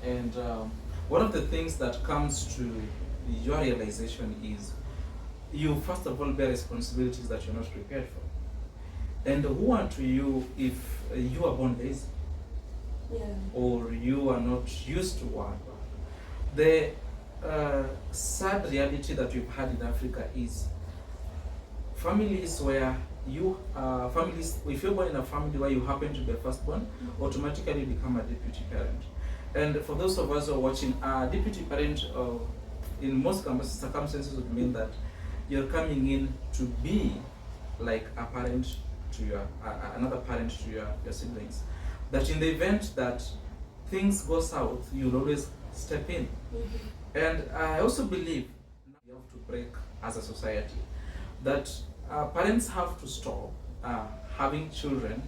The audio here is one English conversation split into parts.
and one of the things that comes to your realization is you first of all bear responsibilities that you're not prepared for. And who unto you if you are born lazy? Yeah. Or you are not used to work? The sad reality that we've had in Africa is families where if you're born in a family where you happen to be a firstborn, automatically you become a deputy parent. And for those of us who are watching, a deputy parent in most circumstances would mean that you're coming in to be like a parent to your another parent to your siblings. That in the event that things go south, you'll always step in. And I also believe we have to break as a society that parents have to stop having children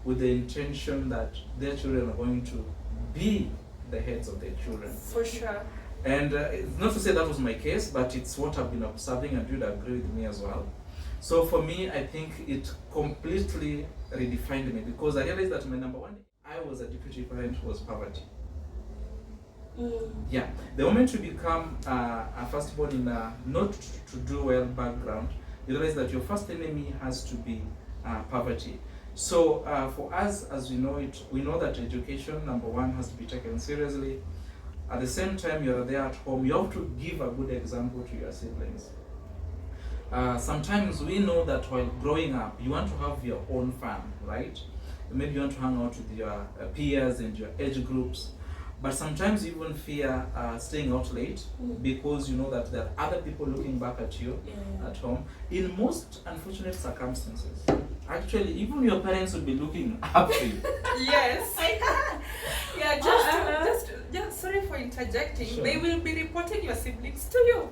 with the intention that their children are going to be the heads of their children. For sure. And it's not to say that was my case, but it's what I've been observing, and you'd agree with me as well. So for me, I think it completely redefined me, because I realized that my number one, I was a deputy parent, was poverty. Yeah, the moment you become a firstborn in a not to do well background, you realize that your first enemy has to be poverty. So for us, as we know it, we know that education, number one, has to be taken seriously. At the same time, you're there at home, you have to give a good example to your siblings. Sometimes we know that while growing up, you want to have your own fun, right? Maybe you want to hang out with your peers and your age groups. But sometimes you even fear staying out late because you know that there are other people looking back at you at home. In most unfortunate circumstances, actually, even your parents will be looking up to you. Yes. Yeah, just sorry for interjecting. Sure. They will be reporting your siblings to you.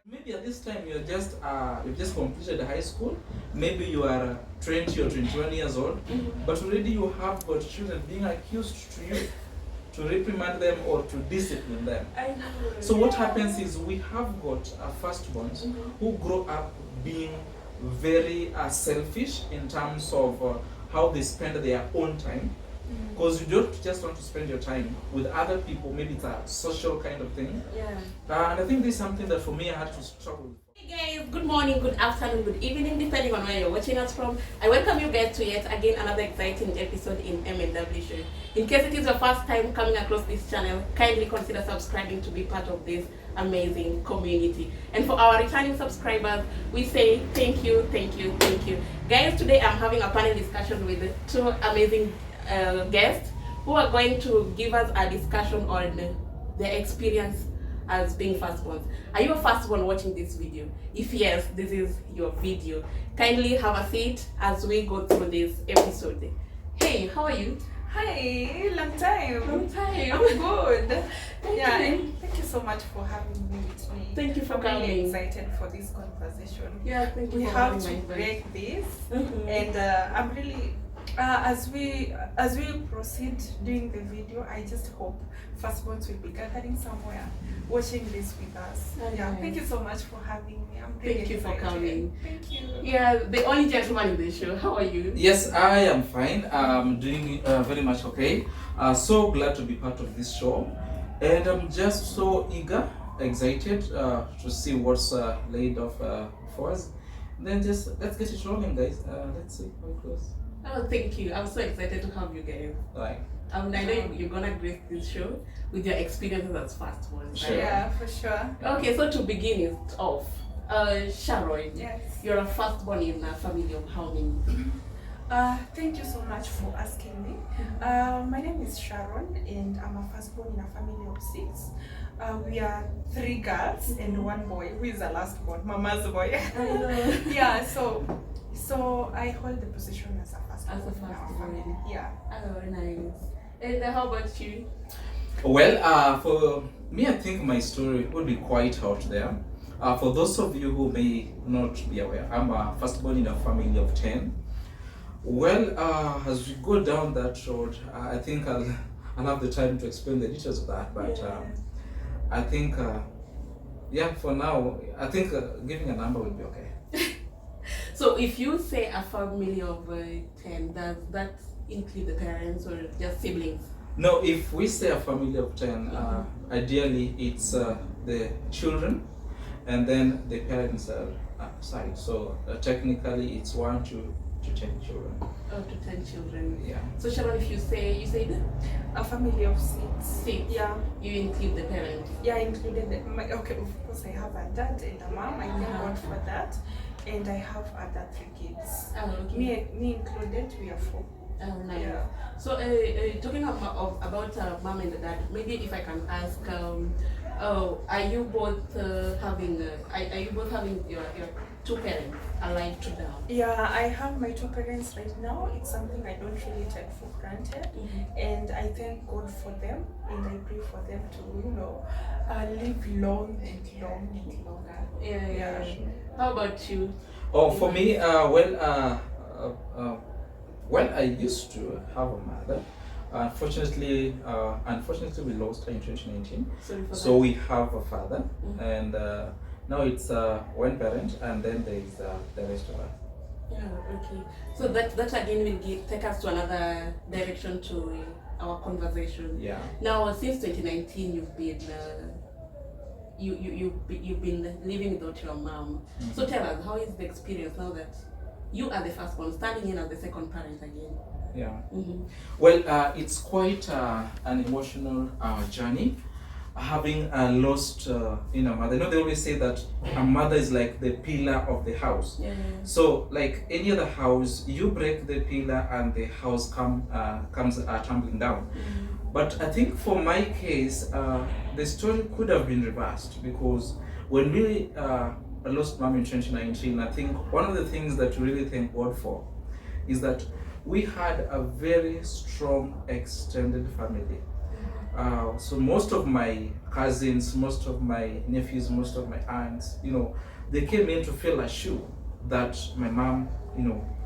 Maybe at this time you've just completed high school. Maybe you are 20 or 21 years old, but already you have got children being accused to you to reprimand them or to discipline them. I know. So what happens is we have got firstborns who grow up being very selfish in terms of how they spend their own time. Because you don't just want to spend your time with other people, maybe it's a social kind of thing. Yeah. And I think this is something that for me I had to struggle with. Hey guys, good morning, good afternoon, good evening, depending on where you're watching us from. I welcome you guys to yet again another exciting episode in M&W Show. In case it is your first time coming across this channel, kindly consider subscribing to be part of this amazing community. And for our returning subscribers, we say thank you, thank you, thank you. Guys, today I'm having a panel discussion with two amazing guests who are going to give us a discussion on their experience as being firstborns. Are you a firstborn watching this video? If yes, this is your video. Kindly have a seat as we go through this episode. Hey, how are you? Hi, long time. Long time. I'm good. Thank you. And thank you so much for having me with me. Thank you for I'm coming. really excited for this conversation. Yeah, thank you We for have having to my break this, and and I'm really. As we proceed doing the video, I just hope firstborns will be gathering somewhere, watching this with us. Yeah, thank you so much for having me. I'm really Thank you for excited. coming. Thank you. Yeah, the only gentleman in the show. How are you? Yes, I am fine. I'm doing very much okay. So glad to be part of this show, and I'm just so eager, excited to see what's laid off for us. Then just let's get it rolling, guys. Let's see how it goes. Oh, thank you. I'm so excited to have you guys. Right. I know you're gonna grace this show with your experiences as firstborn. Sure. Yeah, for sure. Okay, so to begin it off, Sharon, Yes. you're a firstborn in a family of how many? Thank you so much for asking me. My name is Sharon, and I'm a firstborn in a family of 6. We are 3 girls and 1 boy, who is the last born, Mama's boy. Yeah, so I hold the position as a firstborn. As a firstborn. Yeah. Oh, nice. And how about you? Well, for me, I think my story would be quite out there. For those of you who may not be aware, I'm a firstborn in a family of 10. Well, as we go down that road, I think I'll have the time to explain the details of that. But I think, for now, I think giving a number would be okay. So if you say a family of 10, does that include the parents or just siblings? No, if we say a family of 10, ideally it's the children and then the parents are side. So technically it's 1 to 10 children. Oh, to 10 children. Yeah. So Sharon, if you said A family of 6. 6, Yeah. you include the parents. Yeah, included okay, of course I have a dad and a mom. I thank God for that. And I have other 3 kids. Oh, okay. Me included, we are 4. Oh, nice. Yeah. So, talking about mom and dad, maybe if I can ask, are you both having your 2 parents alive to now? Yeah, I have my 2 parents right now. It's something I don't really take for granted. And I thank God for them, and I pray for them to, live long and long and longer. Yeah. How about you? Oh, for me, well, I used to have a mother. Unfortunately, we lost her in 2019. Sorry for So that. we have a father, and now it's 1 parent, and then there is the rest of us. Yeah, okay. So that again will take us to another direction to our conversation. Yeah. Now, since 2019, you've been you've been living without your mom. So tell us, how is the experience now that you are the first one, standing in as the second parent again? Yeah. Well, it's quite an emotional journey. Having lost a mother. They always say that a mother is like the pillar of the house. Yeah. So, like any other house, you break the pillar and the house comes tumbling down. But I think for my case, the story could have been reversed, because when we lost mom in 2019, I think one of the things that we really thank God for is that we had a very strong extended family. So most of my cousins, most of my nephews, most of my aunts, they came in to fill a shoe that my mom,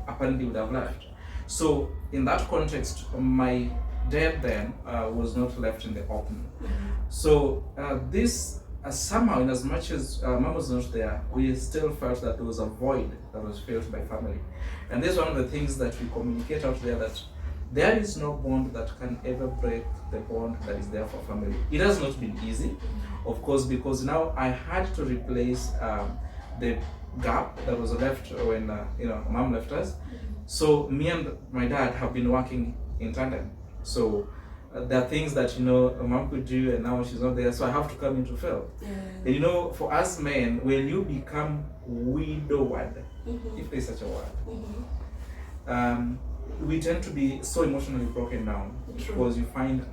apparently would have left. So in that context, my dad then was not left in the open. So this somehow, in as much as mom was not there, we still felt that there was a void that was filled by family. And this is one of the things that we communicate out there, that there is no bond that can ever break the bond that is there for family. It has not been easy, of course, because now I had to replace the gap that was left when mom left us. So me and my dad have been working in tandem. So there are things that mom could do and now she's not there, so I have to come in to fill. And for us men, when you become widowed, if there's such a word, we tend to be so emotionally broken down. True. Because you find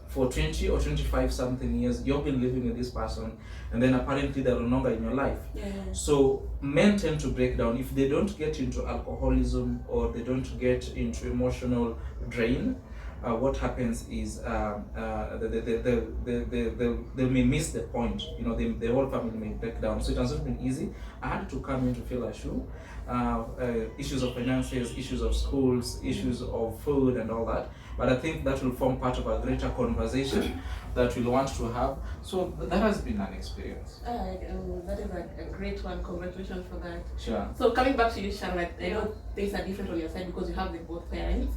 for 20 or 25 something years you've been living with this person, and then apparently they're no longer in your life. So men tend to break down if they don't get into alcoholism or they don't get into emotional drain. What happens is they may miss the point. The whole family may break down. So it has not been easy. I had to come in to fill a shoe. Issues of finances, issues of schools, issues of food and all that. But I think that will form part of a greater conversation that we'll want to have. So that has been an experience. That is a great one. Congratulations for that. Sure. So coming back to you, Charlotte, I know things are different on your side because you have both parents.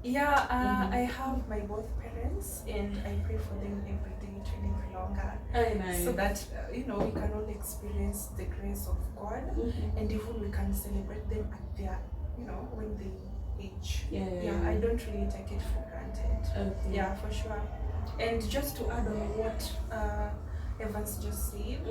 Yeah, I have my both parents, and I pray for them every day to live longer. Very nice. So that we can all experience the grace of God, and even we can celebrate them at their when they age. I don't really take it for granted. Okay. Yeah, for sure. And just to add on what Evans just said,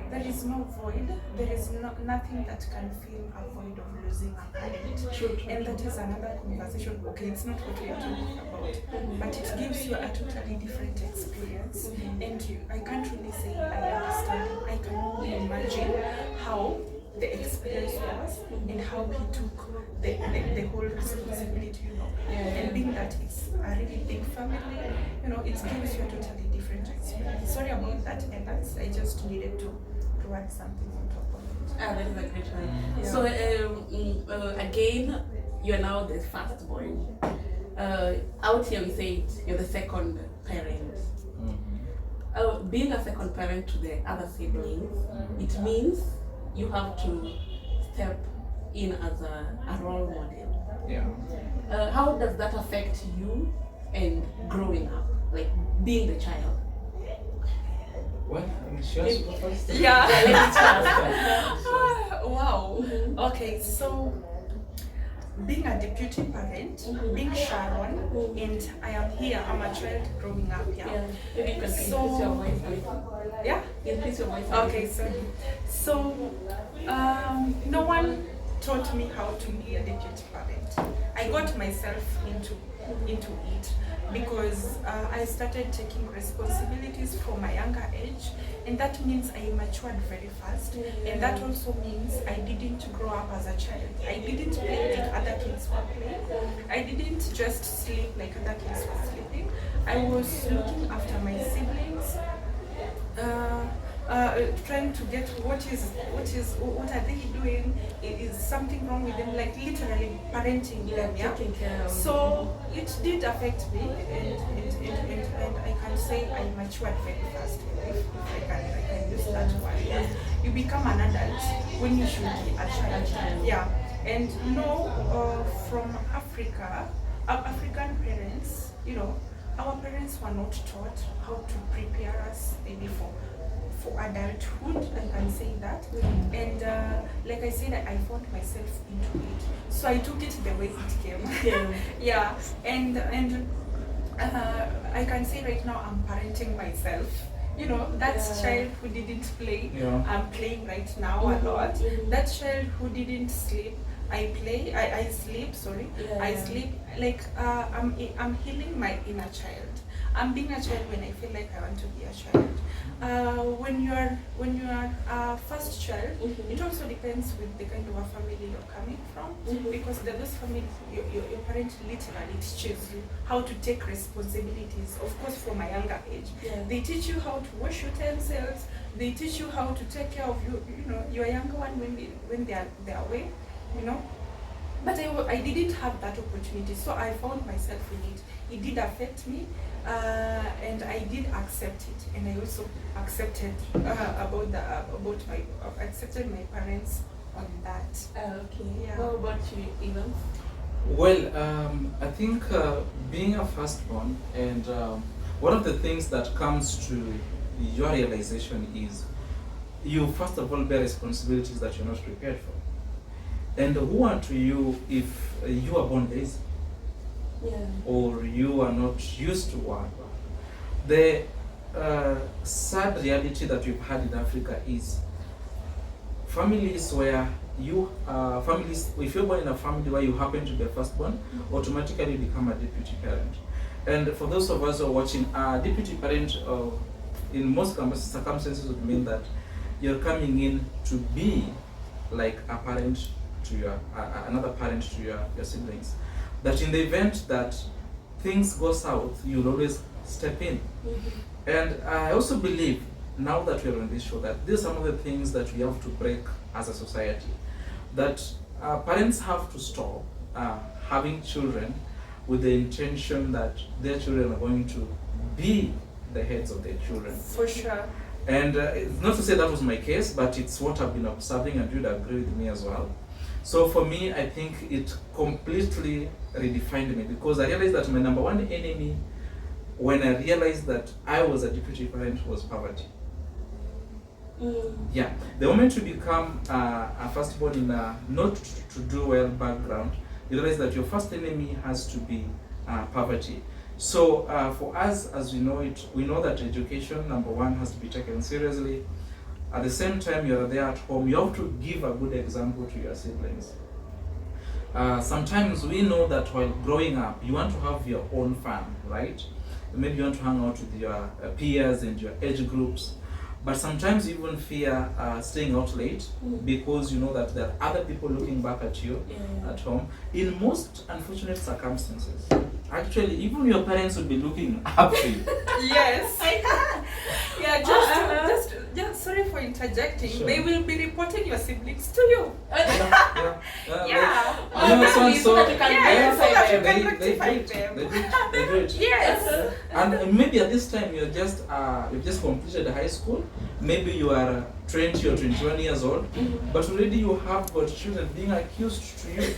there is no void. There is nothing that can fill a void of losing a parent. True. And that is another conversation. Okay, it's not what we are talking about, but it gives you a totally different experience. And I can't really say I understand. I can only imagine how the experience was and how he took the whole responsibility, and being that it's a really big family, it gives you a totally different experience. Sorry about that, Evans. I just needed to add something on top of it. That is a great one. So again, you're now the firstborn. Out here we say it, you're the second parent. Being a second parent to the other siblings, it means you have to step in as a role model. Yeah. How does that affect you and growing up, like being the child? Well, I mean, she wants to go first. Yeah. Ladies first. Wow. Okay, so being a deputy parent, being Sharon, and I am here, I'm a child growing up, Yeah. Maybe you can increase So- your voice a little. Yeah? Increase your voice a little. Okay, so no one taught me how to be a deputy parent. I got myself into it because I started taking responsibilities from a younger age, and that means I matured very fast, and that also means I didn't grow up as a child. I didn't play like other kids were playing. I didn't just sleep like other kids were sleeping. I was looking after my siblings, trying to get what are they doing? Is something wrong with them? Like literally parenting them, yeah. Taking care of So it did affect me, and I can say I matured very fast, if I can use that word. Yeah. You become an adult when you should be a child. Yeah, and from Africa, African parents, our parents were not taught how to prepare us maybe for adulthood, I can say that. And like I said, I found myself into it, so I took it the way it came. Yeah, and I can say right now I'm parenting myself. That child who didn't play, I'm playing right now a lot. That child who didn't sleep, I sleep, sorry. I sleep, like I'm healing my inner child. I'm being a child when I feel like I want to be a child. When you are a first child, it also depends with the kind of a family you're coming from, because those families, your parents literally teaches you how to take responsibilities. Of course, from a younger age, they teach you how to wash utensils. They teach you how to take care of your younger one when they're away, But I didn't have that opportunity, so I found myself in it. It did affect me, and I did accept it, and I also accepted accepted my parents on that. Okay. Yeah. How about you, Ivan? Well, I think being a firstborn, and one of the things that comes to your realization is you first of all bear responsibilities that you're not prepared for. And who are to you if you are born lazy? Or you are not used to work? The sad reality that we've had in Africa is families where if you're born in a family where you happen to be a firstborn, automatically become a deputy parent. And for those of us who are watching, a deputy parent in most circumstances would mean that you're coming in to be like a parent to another parent to your siblings. That in the event that things go south, you'll always step in. And I also believe, now that we're on this show, that these are some of the things that we have to break as a society. That parents have to stop having children with the intention that their children are going to be the heads of their children. For sure. And it's not to say that was my case, but it's what I've been observing, and you'd agree with me as well. So for me, I think it completely redefined me, because I realized that my number one enemy when I realized that I was a deputy parent was poverty. Yeah, the moment you become a firstborn in a not to do well background, you realize that your first enemy has to be poverty. So for us, as we know it, we know that education, number one, has to be taken seriously. At the same time, you're there at home, you have to give a good example to your siblings. Sometimes we know that while growing up, you want to have your own fun, right? Maybe you want to hang out with your peers and your age groups, but sometimes you even fear staying out late because you know that there are other people looking back at you at home. In most unfortunate circumstances, actually, even your parents would be looking up to you. Yes. Yeah, just sorry for interjecting. Sure. They will be reporting your siblings to you. Yeah. Yeah. You know, so that you can Yeah, so that you they can do rectify it. them. They do it. Yes. And maybe at this time you've just completed high school. Maybe you are 20 or 21 years old, but already you have got children being accused to you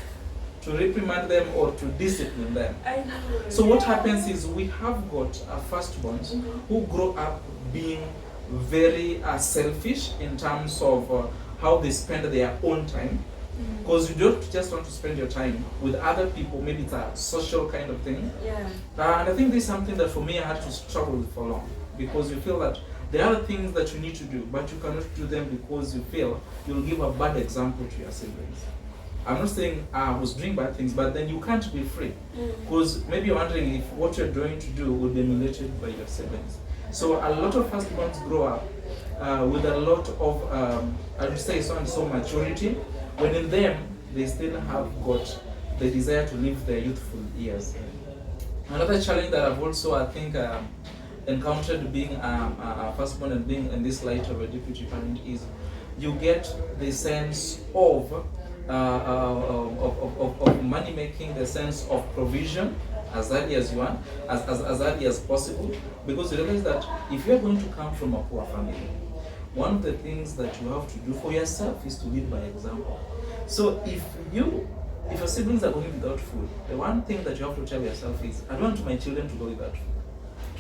to reprimand them or to discipline them. I know. So what happens is we have got firstborns who grow up being very selfish in terms of how they spend their own time. Because you don't just want to spend your time with other people, maybe it's a social kind of thing. Yeah. And I think this is something that for me I had to struggle with for long, because you feel that there are things that you need to do, but you cannot do them because you feel you'll give a bad example to your siblings. I'm not saying I was doing bad things, but then you can't be free, because maybe you're wondering if what you're going to do will be emulated by your siblings. So a lot of firstborns grow up with a lot of, I would say, so maturity, when in them they still have got the desire to live their youthful years. Another challenge that I've also, I think, encountered being a firstborn and being in this light of a deputy parent is you get the sense of money making, the sense of provision as early as you want, as early as possible, because you realize that if you're going to come from a poor family, one of the things that you have to do for yourself is to lead by example. So if your siblings are going without food, the one thing that you have to tell yourself is, I don't want my children to go without food.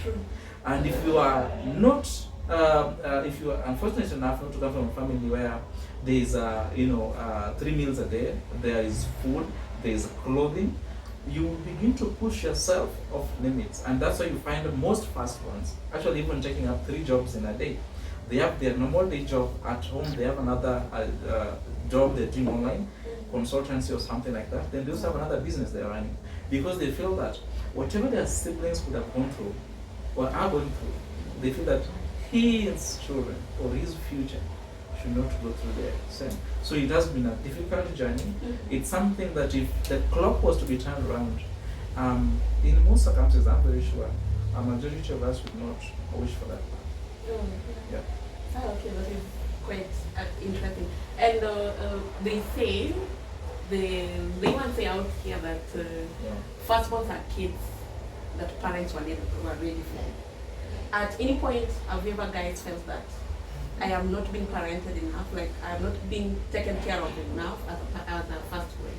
True. And if you are not, if you are unfortunate enough not to come from a family where there is, 3 meals a day, there is food, there is clothing, you begin to push yourself off limits. And that's why you find that most firstborns actually even taking up 3 jobs in a day. They have their normal day job at home, they have another job they're doing online, consultancy or something like that. Then they also have another business they're running, because they feel that whatever their siblings would have gone through or are going through, they feel that his children or his future should not go through the same. So it has been a difficult journey. It's something that if the clock was to be turned around, in most circumstances, I'm very sure a majority of us would not wish for that. Yeah. Oh, okay, that is quite interesting. And they say, they even say out here that firstborns are kids that parents were ready for. At any point, have you ever guys felt that I am not being parented enough, like I am not being taken care of enough as a firstborn?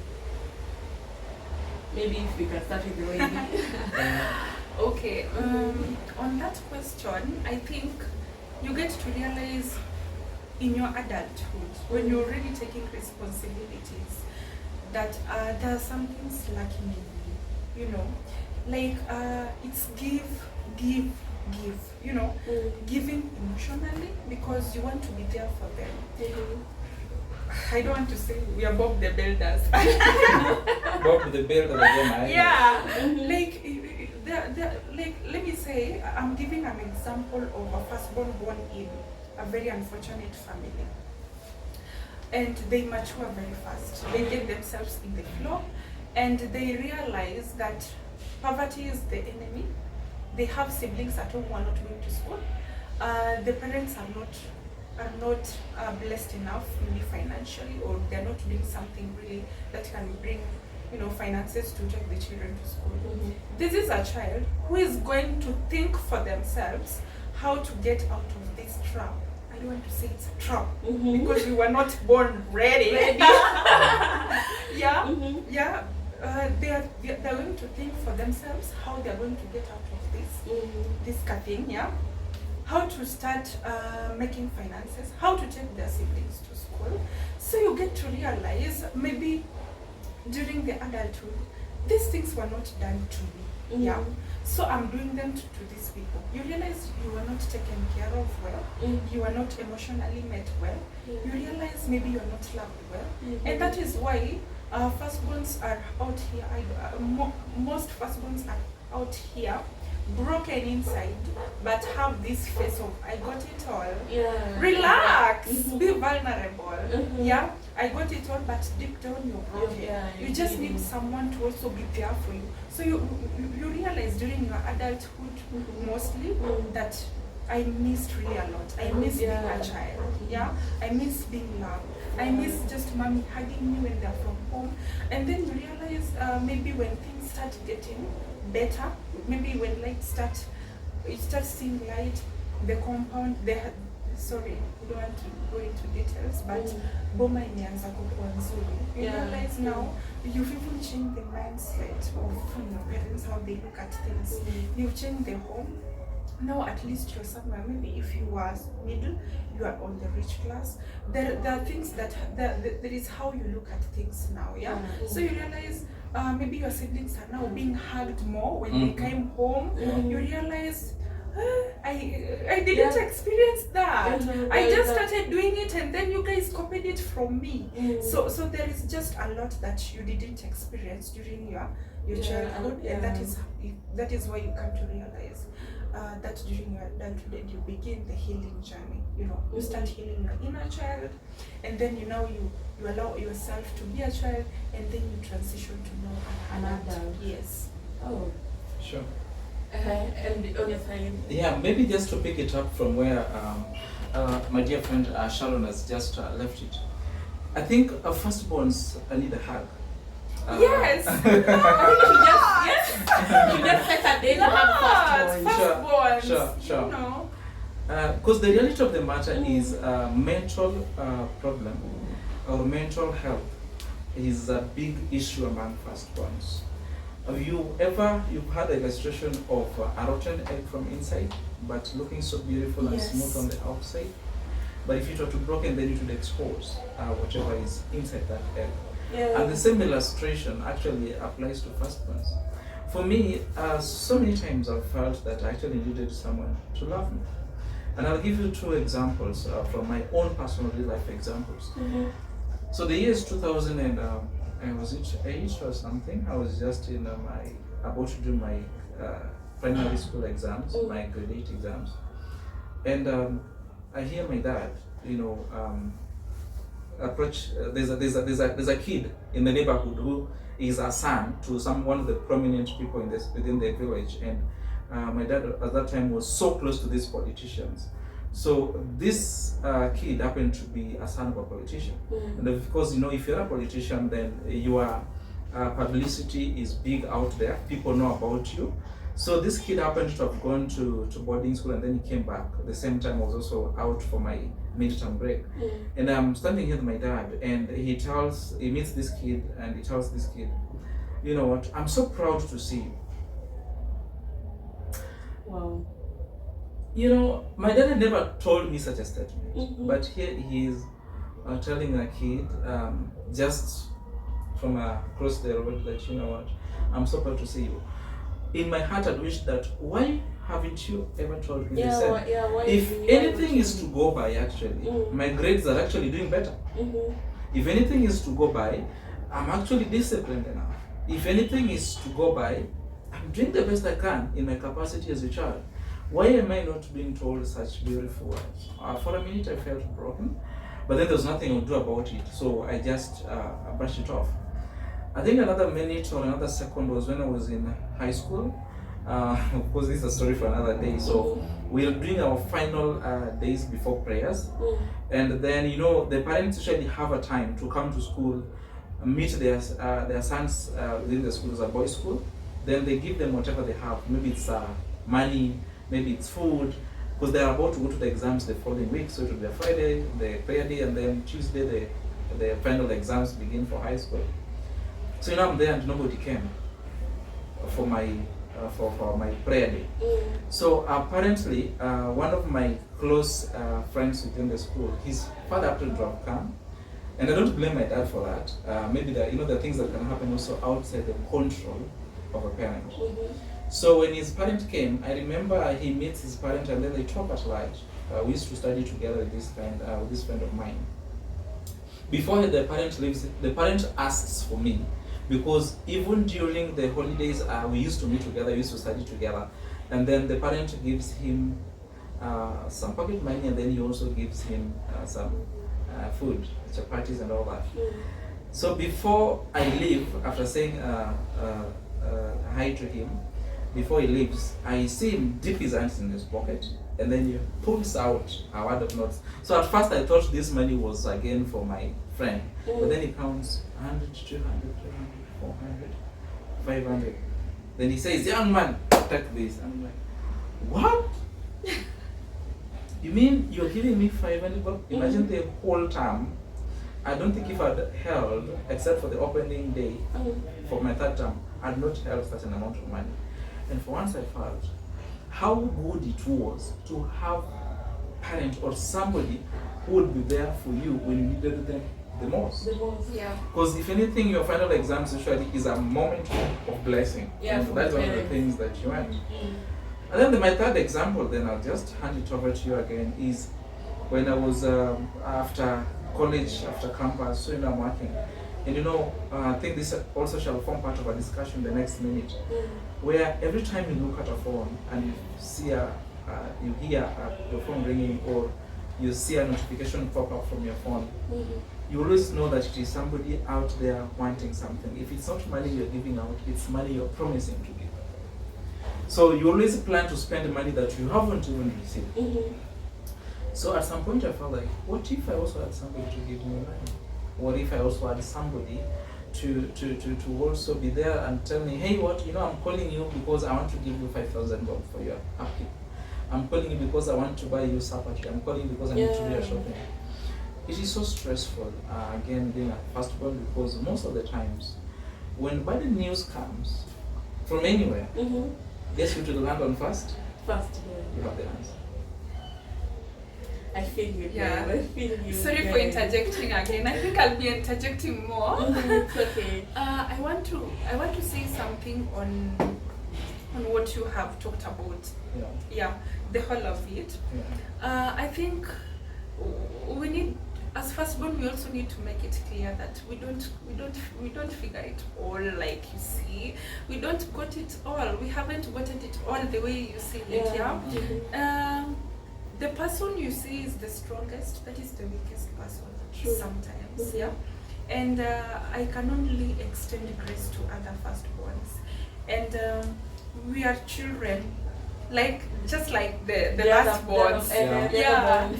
Maybe if we can start with the lady. Okay. On that question, I think you get to realize in your adulthood, when you're already taking responsibilities, that there are some things lacking in you. You know, like it's give, giving emotionally because you want to be there for them. I don't want to say we are Bob the Builders. Bob the Builder again. Yeah, like let me say, I'm giving an example of a firstborn born in a very unfortunate family, and they mature very fast. They get themselves in the flow, and they realize that poverty is the enemy. They have siblings at home who are not going to school. The parents are not blessed enough really financially, or they're not doing something really that can bring finances to take the children to school. This is a child who is going to think for themselves how to get out of this trap. I don't want to say it's a trap because we were not born ready. Yeah. They're going to think for themselves how they're going to get out of this thing. Yeah. How to start making finances, how to take their siblings to school. So you get to realize maybe during the adulthood, these things were not done to me. Yeah. So I'm doing them to these people. You realize you were not taken care of well. You are not emotionally met well. You realize maybe you're not loved well. And that is why firstborns are out here. Most firstborns are out here, broken inside, but have this face of I got it all. Yeah. Relax, Mhm. be vulnerable. Mhm. Yeah, I got it all, but deep down you're broken. Yeah, You just you're need someone to also be there for you. So you realize during your adulthood Mhm. mostly Mhm. that I missed really a lot. I miss being Yeah. a child. Yeah, I miss being loved. I miss just mommy hugging me when they're from home. And then you realize maybe when things start getting better, maybe when light you start seeing light, the compound, sorry, we don't want to go into details, but boma imeanza kukua nzuri. You Yeah. realize now, you've even changed the mindset of your parents, how they look at things. You've changed the home. Now at least you're somewhere. Maybe if you are middle, you are on the rich class. There are things there is how you look at things now. Yeah. So you realize maybe your siblings are now being hugged more when they came home. You realize I didn't experience that. I just started doing it and then you guys copied it from me. So there is just a lot that you didn't experience during your childhood, and that is why you come to realize that during your adulthood you begin the healing journey. You know, you start healing your inner child, and then you allow yourself to be a child, and then you transition to know an adult. Yes. Oh. Sure. And on your side? Yeah, maybe just to pick it up from where my dear friend Sharon has just left it. I think firstborns need a hug. Yes. I think you just set a day to have firstborn. Sure. You know. Because the reality of the matter is mental problem or mental health is a big issue among firstborns. You've had an illustration of a rotten egg from inside, but looking so beautiful and smooth on the outside. But if it were to broken, then it would expose whatever is inside that egg. Yeah. And the same illustration actually applies to firstborns. For me, so many times I've felt that I actually needed someone to love me. And I'll give you two examples from my own personal real life examples. So the year is 2000 and was it 8 or something? I was just in about to do my primary school exams, my grade 8 exams. And I hear my dad, approach. There's a kid in the neighborhood who is a son to one of the prominent people within the village, and my dad at that time was so close to these politicians. So this kid happened to be a son of a politician, and of course, if you're a politician, then your publicity is big out there. People know about you. So this kid happened to have gone to boarding school, and then he came back. At the same time, I was also out for my midterm break. And I'm standing here with my dad, and he meets this kid, and he tells this kid, you know what, I'm so proud to see you. Wow. My dad had never told me such a statement, but here he is telling a kid just from across the road that, you know what, I'm so proud to see you. In my heart, I wish that, why haven't you ever told me the same? If anything is to go by, actually, my grades are actually doing better. If anything is to go by, I'm actually disciplined enough. If anything is to go by, I'm doing the best I can in my capacity as a child. Why am I not being told such beautiful words? For a minute, I felt broken, but then there was nothing I could do about it, so I just brushed it off. I think another minute or another second was when I was in high school. Of course, this is a story for another day. So we are doing our final days before prayers, and then the parents usually have a time to come to school, meet their sons within the school as a boys' school. Then they give them whatever they have. Maybe it's money, maybe it's food, because they are about to go to the exams the following week. So it will be a Friday, the prayer day, and then Tuesday the final exams begin for high school. So I'm there and nobody came for my prayer day. So apparently one of my close friends within the school, his father happened to have come, and I don't blame my dad for that. Maybe there are things that can happen also outside the control of a parent. So when his parent came, I remember he meets his parent and then they talk at large. We used to study together with this friend of mine. Before the parent leaves, the parent asks for me because even during the holidays, we used to meet together, we used to study together, and then the parent gives him some pocket money, and then he also gives him some food, chapatis and all that. So before I leave, after saying hi to him, before he leaves, I see him dip his hands in his pocket, and then he pulls out a wad of notes. So at first I thought this money was again for my friend, but then he counts 100, 200, 300, 400, 500. Then he says, "Young man, take this." I'm like, "What? You mean you're giving me 500 bucks?" Imagine the whole term. I don't think if I'd held, except for the opening day for my third term, I'd not held such an amount of money. And for once I felt how good it was to have a parent or somebody who would be there for you when you needed them the most. Yeah. Because if anything, your final exams usually is a moment of blessing. Yeah, And that's one of the things that you want. And then my third example, then I'll just hand it over to you again, is when I was after college, after campus, so I'm working. And I think this also shall form part of a discussion the next minute, where every time you look at a phone and you see you hear your phone ringing, or you see a notification pop up from your phone, you always know that it is somebody out there wanting something. If it's not money you're giving out, it's money you're promising to give. So you always plan to spend money that you haven't even received. So at some point I felt like, what if I also had somebody to give me money? What if I also had somebody to also be there and tell me, hey, I'm calling you because I want to give you 5,000 bob for your upkeep. I'm calling you because I want to buy you supper. I'm calling you because I need to do your shopping. It is so stressful, again, being a firstborn, because most of the times, when bad news comes from anywhere, guess who to land on first? Firstborn. You have the answer. I feel you. Yeah. I feel you. Sorry for interjecting again. I think I'll be interjecting more. It's okay. I want to say something on what you have talked about. Yeah, the whole of it. I think we need, as firstborn, we also need to make it clear that we don't figure it all, like you see. We don't got it all. We haven't gotten it all the way you see it. Yeah. The person you see is the strongest, that is the weakest person. True. Sometimes, yeah. And I can only extend grace to other firstborns. And we are children, just like the lastborns. Yeah.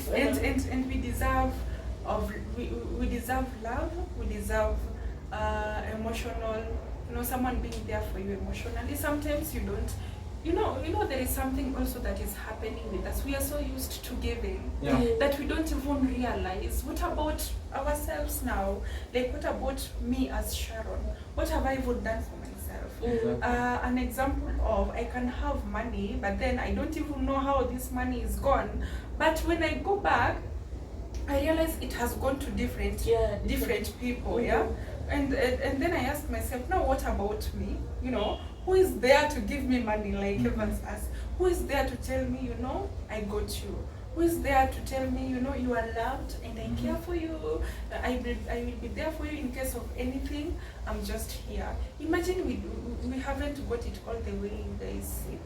And we deserve we deserve love. We deserve emotional. Someone being there for you emotionally. Sometimes you don't. There is something also that is happening with us. We are so used to giving that we don't even realize. What about ourselves now? Like, what about me as Sharon? What have I even done for myself? An example of, I can have money, but then I don't even know how this money is gone. But when I go back, I realize it has gone to different people. Yeah. And then I ask myself, now what about me? Who is there to give me money, like Evans asked? Who is there to tell me, I got you? Who is there to tell me, you are loved and I care for you? I will be there for you in case of anything. I'm just here. Imagine we haven't got it all the way you guys see.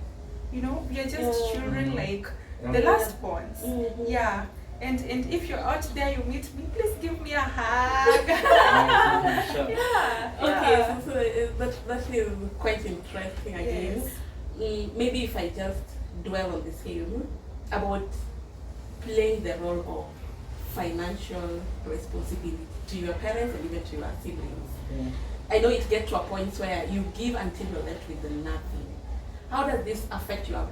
We are just children like the last ones. Yeah. And if you're out there, you meet me, please give me a hug. Okay, so that is quite interesting again. Yes. Maybe if I just dwell on the same about playing the role of financial responsibility to your parents and even to your siblings. I know it gets to a point where you give until you're left with nothing. How does this affect your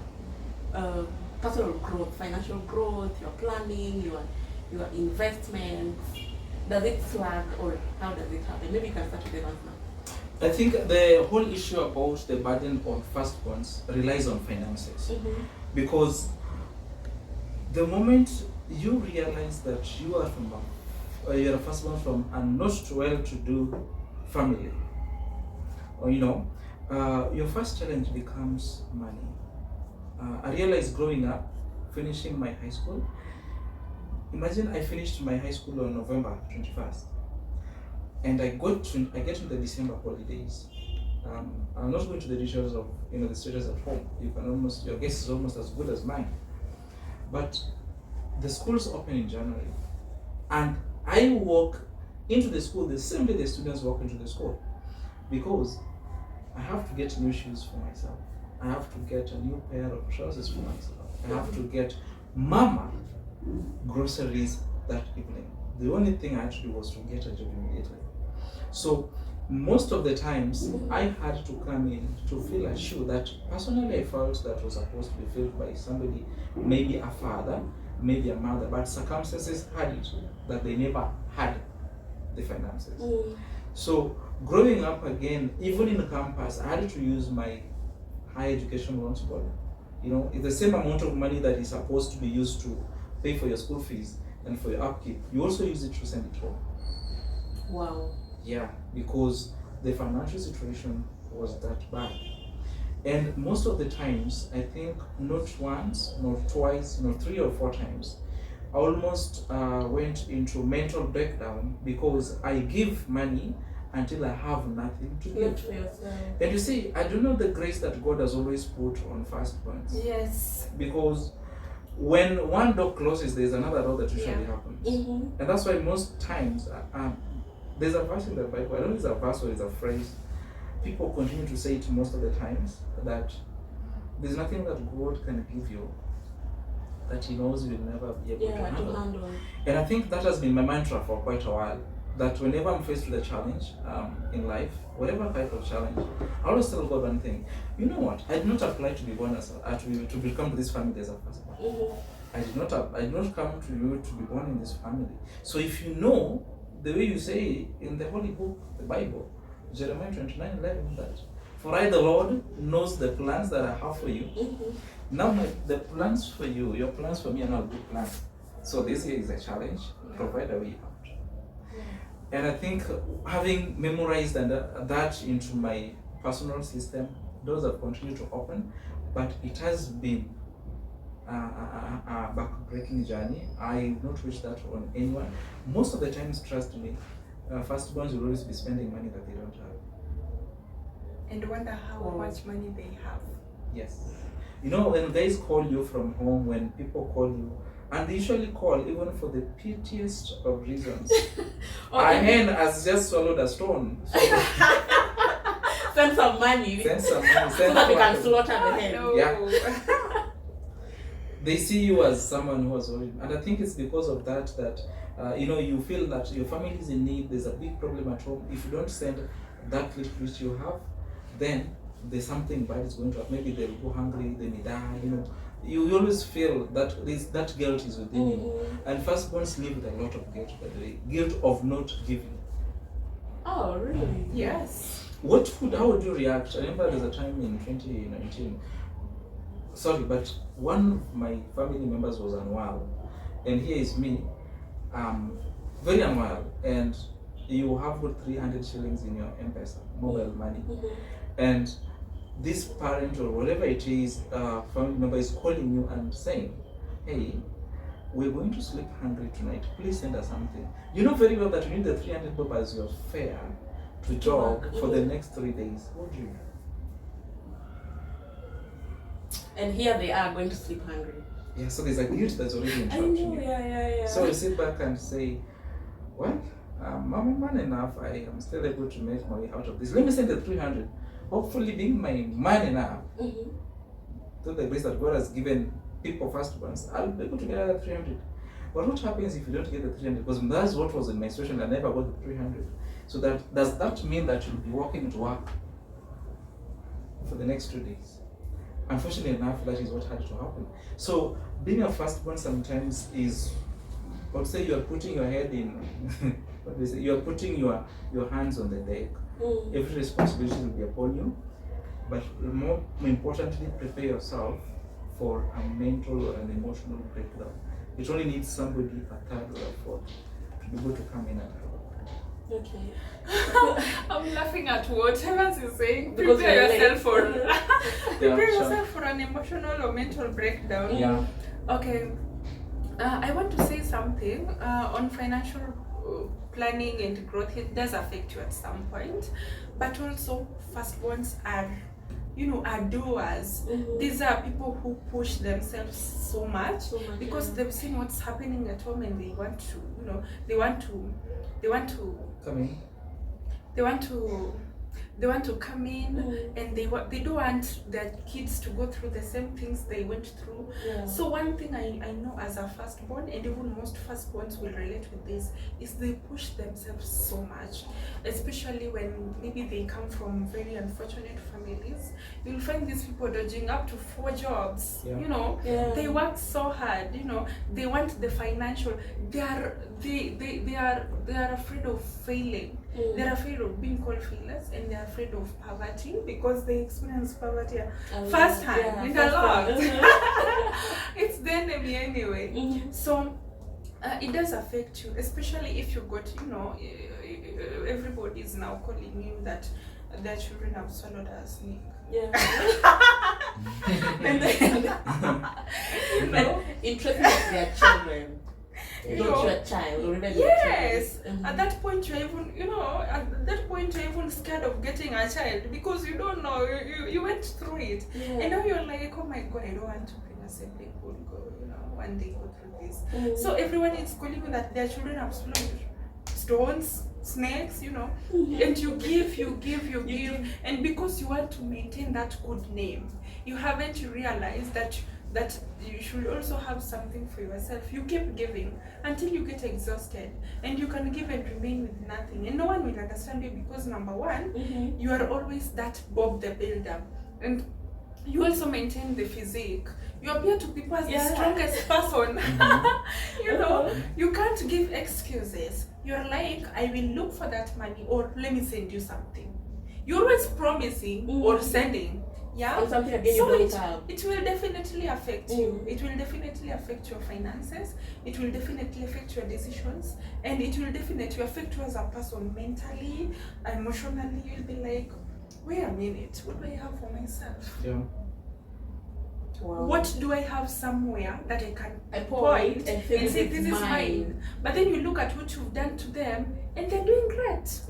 personal growth, financial growth, your planning, your investments? Does it slack, or how does it happen? Maybe you can start with Evans now. I think the whole issue about the burden on firstborns relies on finances. Because the moment you realize that you are you're a firstborn from a not well-to-do family, or your first challenge becomes money. I realized growing up, finishing my high school. Imagine I finished my high school on November 21st. and I get into the December holidays. I'm not going to the details of the status at home. Your guess is almost as good as mine. But the schools open in January, and I walk into the school the same day the students walk into the school, because I have to get new shoes for myself. I have to get a new pair of trousers for myself. I have to get mama groceries that evening. The only thing I had to do was to get a job immediately. So most of the times I had to come in to fill a shoe that personally I felt that was supposed to be filled by somebody, maybe a father, maybe a mother, but circumstances had it that they never had the finances. So growing up again, even in campus, I had to use my higher education loans board. It's the same amount of money that is supposed to be used to pay for your school fees and for your upkeep. You also use it to send it home. Wow. Yeah, because the financial situation was that bad. And most of the times, I think not once, not twice, not 3 or 4 times, I almost went into mental breakdown because I give money until I have nothing to give. And you see, I don't know the grace that God has always put on firstborns. Yes. Because when one door closes, there's another door that usually happens. And that's why most times, there's a verse in the Bible, I don't know if it's a verse or it's a phrase, people continue to say it most of the times, that there's nothing that God can give you that He knows you'll never be able to handle. And I think that has been my mantra for quite a while, that whenever I'm faced with a challenge in life, whatever type of challenge, I always tell God one thing: you know what? I did not apply to be born as to become to this family as a firstborn. I did not come to you to be born in this family. So if you know the way you say in the Holy Book, the Bible, Jeremiah 29:11, that for I, the Lord, knows the plans that I have for you. Now the plans for you, your plans for me are not good plans. So this here is a challenge. Provide a way out. And I think having memorized that into my personal system, doors have continued to open, but it has been a back-breaking journey. I will not wish that on anyone. Most of the times, trust me, firstborns will always be spending money that they don't have. And wonder how much money they have. Yes. When guys call you from home, when people call you, and they usually call even for the pettiest of reasons. A hen has just swallowed a stone. So send some money. Send some money. So that they can slaughter the hen. No. Yeah. They see you as someone who has already, and I think it's because of that you feel that your family is in need. There's a big problem at home. If you don't send that little which you have, then there's something bad is going to happen. Maybe they'll go hungry, they may die. You always feel that that guilt is within you. And firstborns live with a lot of guilt, by the way. Guilt of not giving. Oh, really? Yes. How would you react? I remember there's a time in 2019. Sorry, but one of my family members was unwell. And here is me, very unwell. And you have got 300 shillings in your M-Pesa, mobile money. And this parent or whatever it is, family member is calling you and saying, hey, we're going to sleep hungry tonight. Please send us something. You know very well that you need the 300 bob as your fare to job for the next 3 days. What do you do? And here they are going to sleep hungry. Yeah, so there's a guilt that's already interrupting you. Yeah. So you sit back and say, well, I'm man enough. I am still able to make my way out of this. Let me send the 300. Hopefully, being my man enough, to the grace that God has given people firstborns, I'll be able to get another 300. But what happens if you don't get the 300? Because that's what was in my situation. I never got the 300. So does that mean that you'll be walking to work for the next 2 days? Unfortunately enough, that is what had to happen. So being a firstborn sometimes is, I would say, you are putting your head in. What do you say? You are putting your hands on the deck. Every responsibility will be upon you, but more importantly, prepare yourself for a mental or an emotional breakdown. It only needs somebody, a third or a fourth, to be able to come in and help. Okay. I'm laughing at what Evans is saying. Because Prepare yourself for Sure. for an emotional or mental breakdown. Yeah. Okay. I want to say something on financial planning and growth, it does affect you at some point. But also, firstborns are, are doers. These are people who push themselves so much because they've seen what's happening at home, and they want to, they want to Come in. they want to come in, and they don't want their kids to go through the same things they went through. So one thing I know as a firstborn, and even most firstborns will relate with this, is they push themselves so much, especially when maybe they come from very unfortunate families. You'll find these people dodging up to 4 jobs. They work so hard. They want the financial. They are afraid of failing. They're afraid of being called failures, and they're afraid of poverty because they experience poverty firsthand in a lot. It's the enemy anyway. So it does affect you, especially if you got, everybody is now calling you that their children have swallowed a snake. And interesting that they are children. Not your child, or even yes. At that point you're even scared of getting a child because you don't know, you went through it. And now you're like, oh my God, I don't want to bring a sibling who will go, one day go through this. So everyone is calling you that their children have swallowed stones, snakes, and you give, and because you want to maintain that good name, you haven't realized that you should also have something for yourself. You keep giving until you get exhausted, and you can give and remain with nothing, and no one will understand you because number one, you are always that Bob the Builder, and you also maintain the physique. You appear to people as the strongest person. You can't give excuses. You're like, I will look for that money, or let me send you something. You're always promising or sending. Or something again so you don't have. It will definitely affect you. It will definitely affect your finances. It will definitely affect your decisions, and it will definitely affect you as a person mentally, emotionally. You'll be like, wait a minute, what do I have for myself? Wow. What do I have somewhere that I can point and say this is mine? But then you look at what you've done to them, and they're doing great.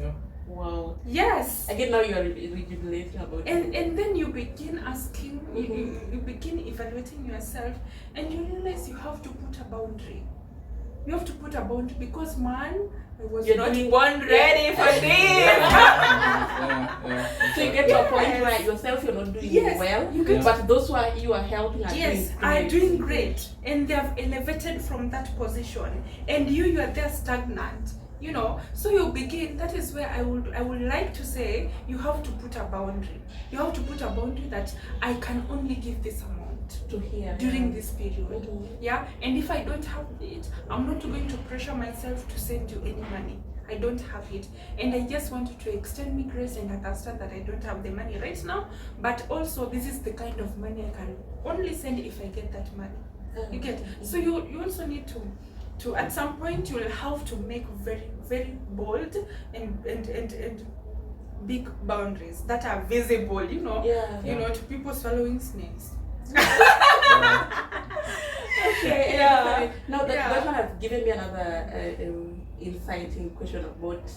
Wow. Yes. Again, now you are rejuvenating about it. And then you begin asking, you begin evaluating yourself, and you realize you have to put a boundary. You have to put a boundary because, man, I was not born ready for this. So you get to a point where yourself you're not doing well, but those who you are helping are doing great, and they have elevated from that position, and you are there stagnant. So you begin. That is where I would like to say you have to put a boundary. You have to put a boundary that I can only give this amount to here during this period. And if I don't have it, I'm not going to pressure myself to send you any money. I don't have it, and I just want you to extend me grace and understand that I don't have the money right now, but also this is the kind of money I can only send if I get that money. You get? So you also need to at some point you will have to make very, very bold and big boundaries that are visible, to people swallowing snakes. Okay. Now that one has given me another inciting question about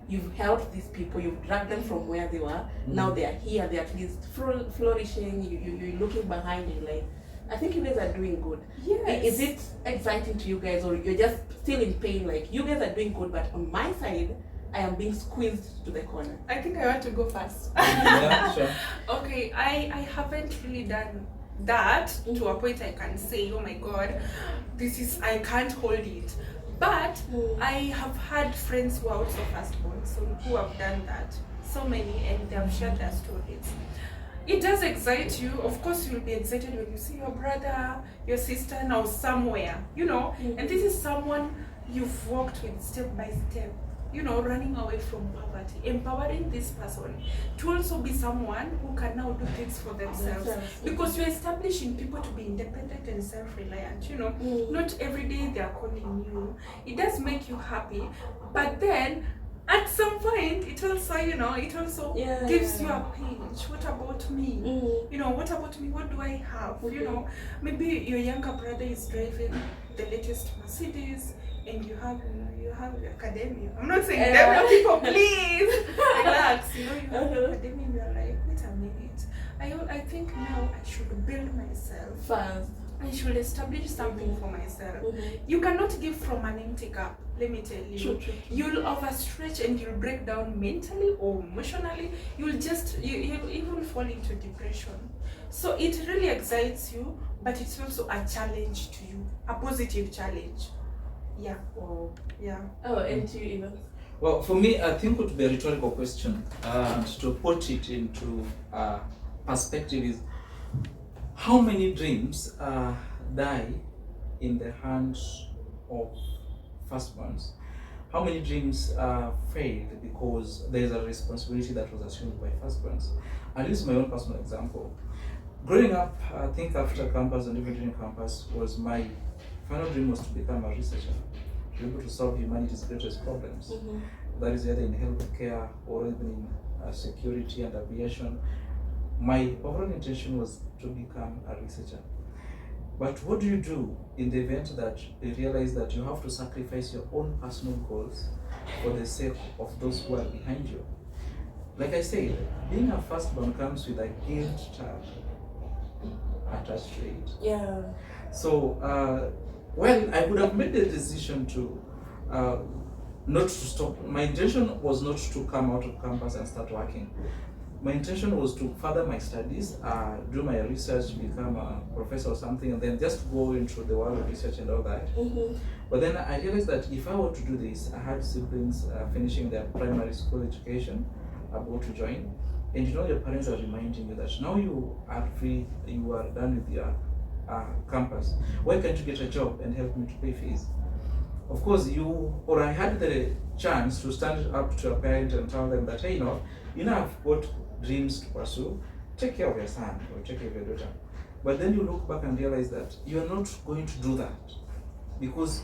you've helped these people, you've dragged them from where they were. Now they are here, they're at least flourishing. You're looking behind you like, I think you guys are doing good. Yes. Is it exciting to you guys, or you're just still in pain? Like, you guys are doing good, but on my side, I am being squeezed to the corner. I think I want to go first. Sure. Okay, I haven't really done that to a point I can say, oh my God, I can't hold it. But I have had friends who are also firstborn, so who have done that. So many, and they have shared their stories. It does excite you. Of course, you'll be excited when you see your brother, your sister now somewhere, and this is someone you've walked with step by step, running away from poverty, empowering this person to also be someone who can now do things for themselves. Because you're establishing people to be independent and self-reliant, Not every day they are calling you. It does make you happy, but then at some point, it also gives you a pinch. What about me? what about me? What do I have? Maybe your younger brother is driving the latest Mercedes, and you have your academia. I'm not saying that, people, please relax. You have your academia, and you're like, wait a minute. I think now I should build myself First. I should establish something for myself. You cannot give from an empty cup, let me tell you. True. You'll overstretch and you'll break down mentally or emotionally. You'll even fall into depression. So it really excites you, but it's also a challenge to you, a positive challenge. Yeah. Oh. Yeah. Oh, and to you, Evans? Well, for me, I think it would be a rhetorical question, and to put it into perspective is, how many dreams die in the hands of firstborns? How many dreams failed because there is a responsibility that was assumed by firstborns? I'll use my own personal example. Growing up, I think after campus and even during campus, was my final dream was to become a researcher, to be able to solve humanity's greatest problems. That is either in healthcare or even in security and aviation. My overall intention was to become a researcher. But what do you do in the event that you realize that you have to sacrifice your own personal goals for the sake of those who are behind you? Like I said, being a firstborn comes with a guilt tag attached to it. Yeah. So, well, I would have made the decision to not to stop. My intention was not to come out of campus and start working. My intention was to further my studies, do my research, become a professor or something, and then just go into the world of research and all that. But then I realized that if I were to do this, I had siblings finishing their primary school education, about to join, and your parents are reminding you that now you are free, you are done with your campus. Why can't you get a job and help me to pay fees? Of course, I had the chance to stand up to a parent and tell them that, hey, I've got dreams to pursue, take care of your son or take care of your daughter. But then you look back and realize that you are not going to do that. Because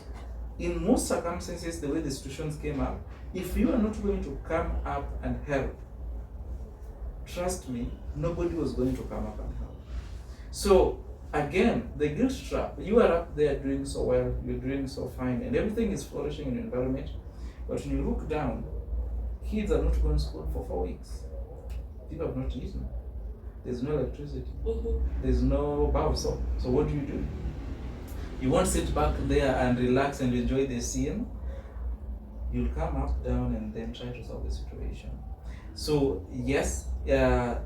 in most circumstances, the way the situations came up, if you are not going to come up and help, trust me, nobody was going to come up and help. So again, the guilt trap, you are up there doing so well, you're doing so fine, and everything is flourishing in your environment. But when you look down, kids are not going to school for 4 weeks. People have not eaten. There's no electricity. There's no bar of soap. So what do? You won't sit back there and relax and enjoy the scene. You'll come up, down, and then try to solve the situation. So yes, by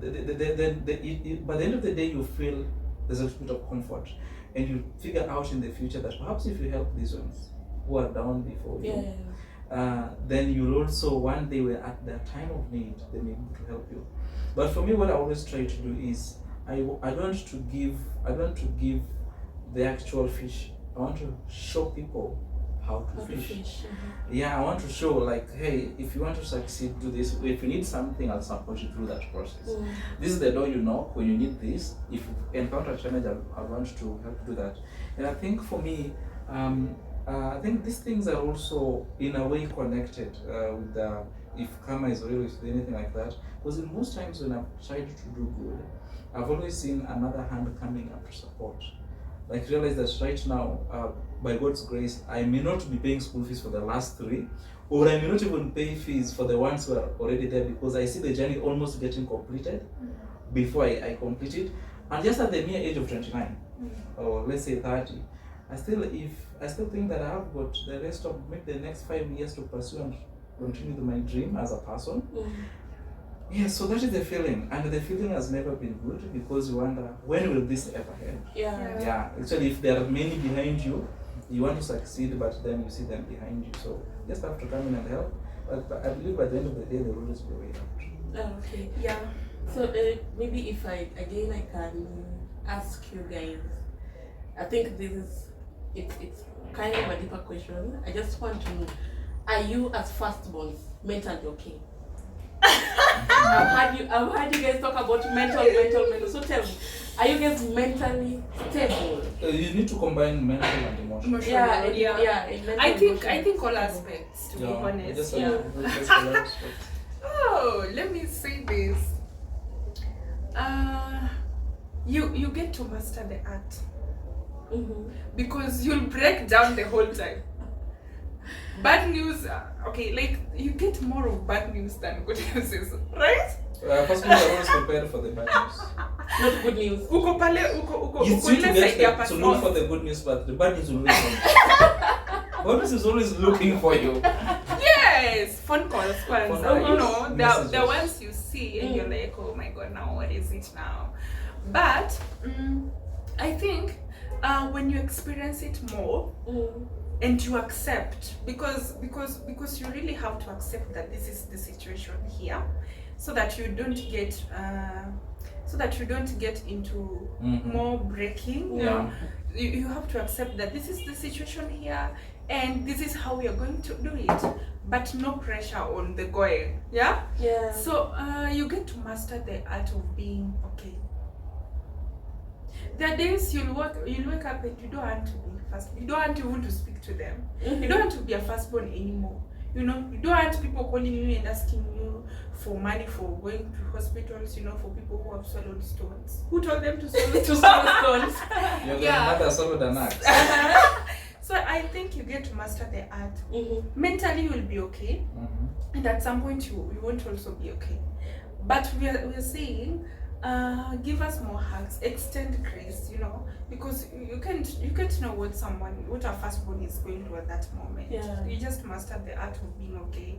the end of the day, you feel there's a little bit of comfort, and you figure out in the future that perhaps if you help these ones who are down before you, then you'll also one day, at their time of need, they may be able to help you. But for me, what I always try to do is I don't want to give the actual fish. I want to show people how to fish. Yeah, I want to show, like, hey, if you want to succeed, do this. If you need something, I'll support you through that process. This is the door you knock when you need this. If you encounter a challenge, I want to help do that. And I think for me, I think these things are also in a way connected with if karma is real, if anything like that. Because in most times when I've tried to do good, I've always seen another hand coming up to support. Like, realize that right now, by God's grace, I may not be paying school fees for the last 3, or I may not even pay fees for the ones who are already there, because I see the journey almost getting completed before I complete it. And just at the mere age of 29, or let's say 30, I still think that I have got the rest of maybe the next 5 years to pursue and continue with my dream as a person. Yeah, so that is the feeling, and the feeling has never been good, because you wonder, when will this ever end? Yeah. Actually, if there are many behind you, you want to succeed, but then you see them behind you. So just have to come in and help. But I believe by the end of the day, there will always be a way out. Okay. Yeah. So maybe if I can ask you guys, I think it's kind of a deeper question. I just want to know, are you as firstborns mentally okay? I've heard you guys talk about mental. So tell me, are you guys mentally stable? You need to combine mental and emotional. I think all aspects, to be honest. Oh, let me say this. you get to master the art. Because you'll break down the whole time. Bad news, okay, like you get more of bad news than good news, right? First of all, I'm always prepared for the bad news. Not good news. Uko pale, uko You uko need to ile get side ya to passport. look for the good news, but the bad news will look for you. Bad news is always looking for you. Yes, phone calls, Phone you know, calls, the messages. ones you see and you're like, oh my god, now what is it now? But I think when you experience it more and you accept, because you really have to accept that this is the situation here, so that you don't get into more breaking. Yeah. You have to accept that this is the situation here and this is how we are going to do it, but no pressure on the going. Yeah. So you get to master the art of being okay. There are days you'll wake up and you don't want to be first. You don't want even to speak to them. You don't want to be a firstborn anymore. You know, you don't want people calling you and asking you for money for going to hospitals, you know, for people who have swallowed stones. Who told them to swallow stones? You're the mother swallowed an axe. So I think you get to master the art. Mentally you will be okay. And at some point you won't also be okay. But we're saying give us more hugs, extend grace, you know, because you can't know what a firstborn is going through at that moment. Yeah. You just master the art of being okay.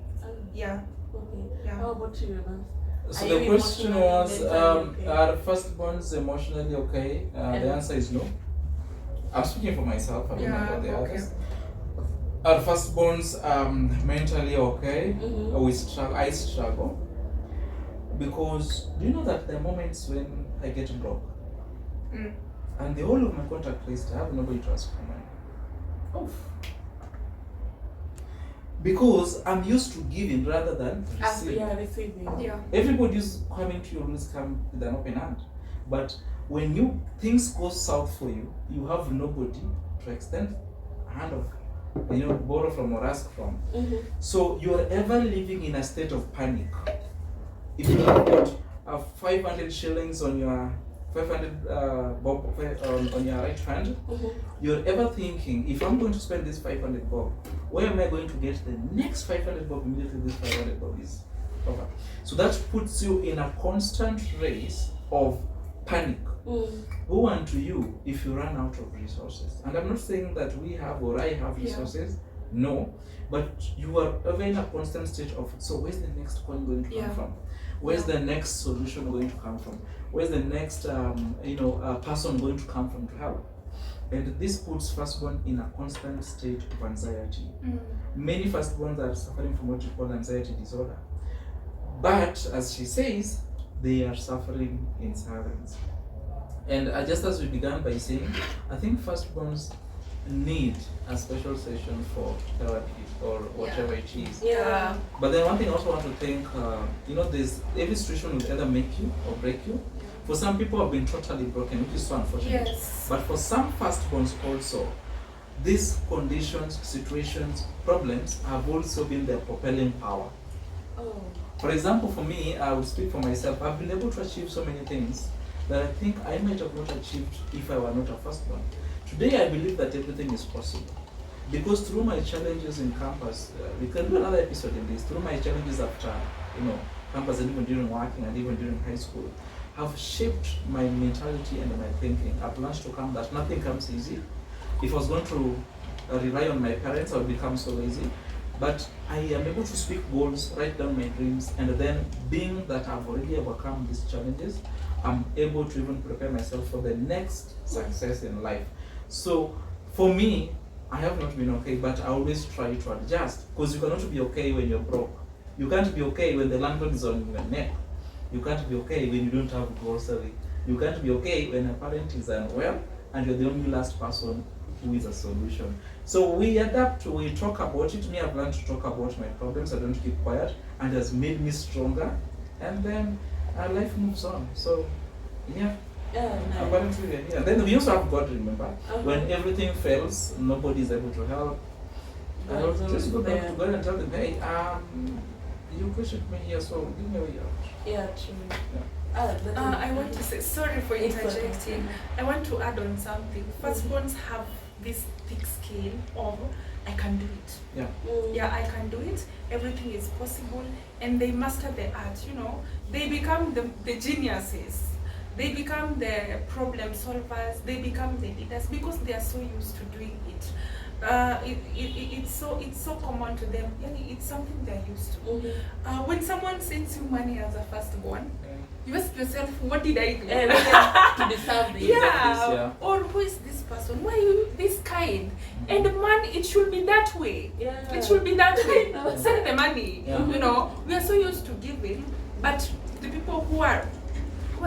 Yeah. Okay. Yeah. How about you, Evans? So Are the you question was, emotionally okay? are firstborns emotionally okay? The answer is no. I'm speaking for myself, I don't know about the others. Are firstborns mentally okay? I struggle. Because do you know that there are moments when I get broke? And the whole of my contract list, I have nobody to ask for money. Oh. Because I'm used to giving rather than receiving. Receiving. Yeah. Everybody's coming to you, always come with an open hand. But when things go south for you, you have nobody to extend a hand of, borrow from or ask from. So you're ever living in a state of panic. If you have got 500 shillings on your 500 bob on your right hand, you're ever thinking, if I'm going to spend this 500 bob, where am I going to get the next 500 bob immediately this 500 bob is over? So that puts you in a constant race of panic. Woe unto you if you run out of resources. And I'm not saying that we have or I have resources, no, but you are ever in a constant state of, so where's the next coin going to come from? Where's the next solution going to come from? Where's the next person going to come from to help? And this puts firstborn in a constant state of anxiety. Many firstborns are suffering from what you call anxiety disorder. But as she says, they are suffering in silence. And just as we began by saying, I think firstborns need a special session for therapy or whatever it is. Yeah. But then one thing I also want to think, there's every situation will either make you or break you. For some people have been totally broken, which is so unfortunate. Yes. But for some firstborns also, these conditions, situations, problems have also been their propelling power. Oh. For example, for me, I will speak for myself. I've been able to achieve so many things that I think I might have not achieved if I were not a firstborn. Today, I believe that everything is possible. Because through my challenges in campus, we can do another episode in this, through my challenges after, campus and even during working and even during high school, have shaped my mentality and my thinking. I've learned to come that nothing comes easy. If I was going to rely on my parents, I would become so lazy. But I am able to speak goals, write down my dreams, and then being that I've already overcome these challenges, I'm able to even prepare myself for the next success in life. So for me, I have not been okay, but I always try to adjust, because you cannot be okay when you're broke. You can't be okay when the landlord is on your neck. You can't be okay when you don't have grocery. You can't be okay when a parent is unwell and you're the only last person who is a solution. So we adapt, we talk about it. Me, I've learned to talk about my problems. I don't keep quiet, and it has made me stronger. And then life moves on. So, yeah. Apparently, yeah. And then we also have God, remember? When everything fails, nobody is able to help. I will just go back to God and tell them, hey, you questioned me here, so give me a way out. Yeah, true. Yeah. I want to say, sorry for It's okay. interjecting. I want to add on something. Firstborns have this thick skin of, I can do it. Yeah. Yeah, I can do it. Everything is possible. And they master the art, you know. They become the geniuses. They become the problem solvers. They become the leaders because they are so used to doing it. It's so common to them. Yeah, it's something they're used to. When someone sends you money as a firstborn, you ask yourself, what did I do? To deserve this. Yeah. Or who is this person? Why are you this kind? And man, it should be that way. Yeah. It should be that way. Send the money. Yeah. You know, we are so used to giving, but the people who are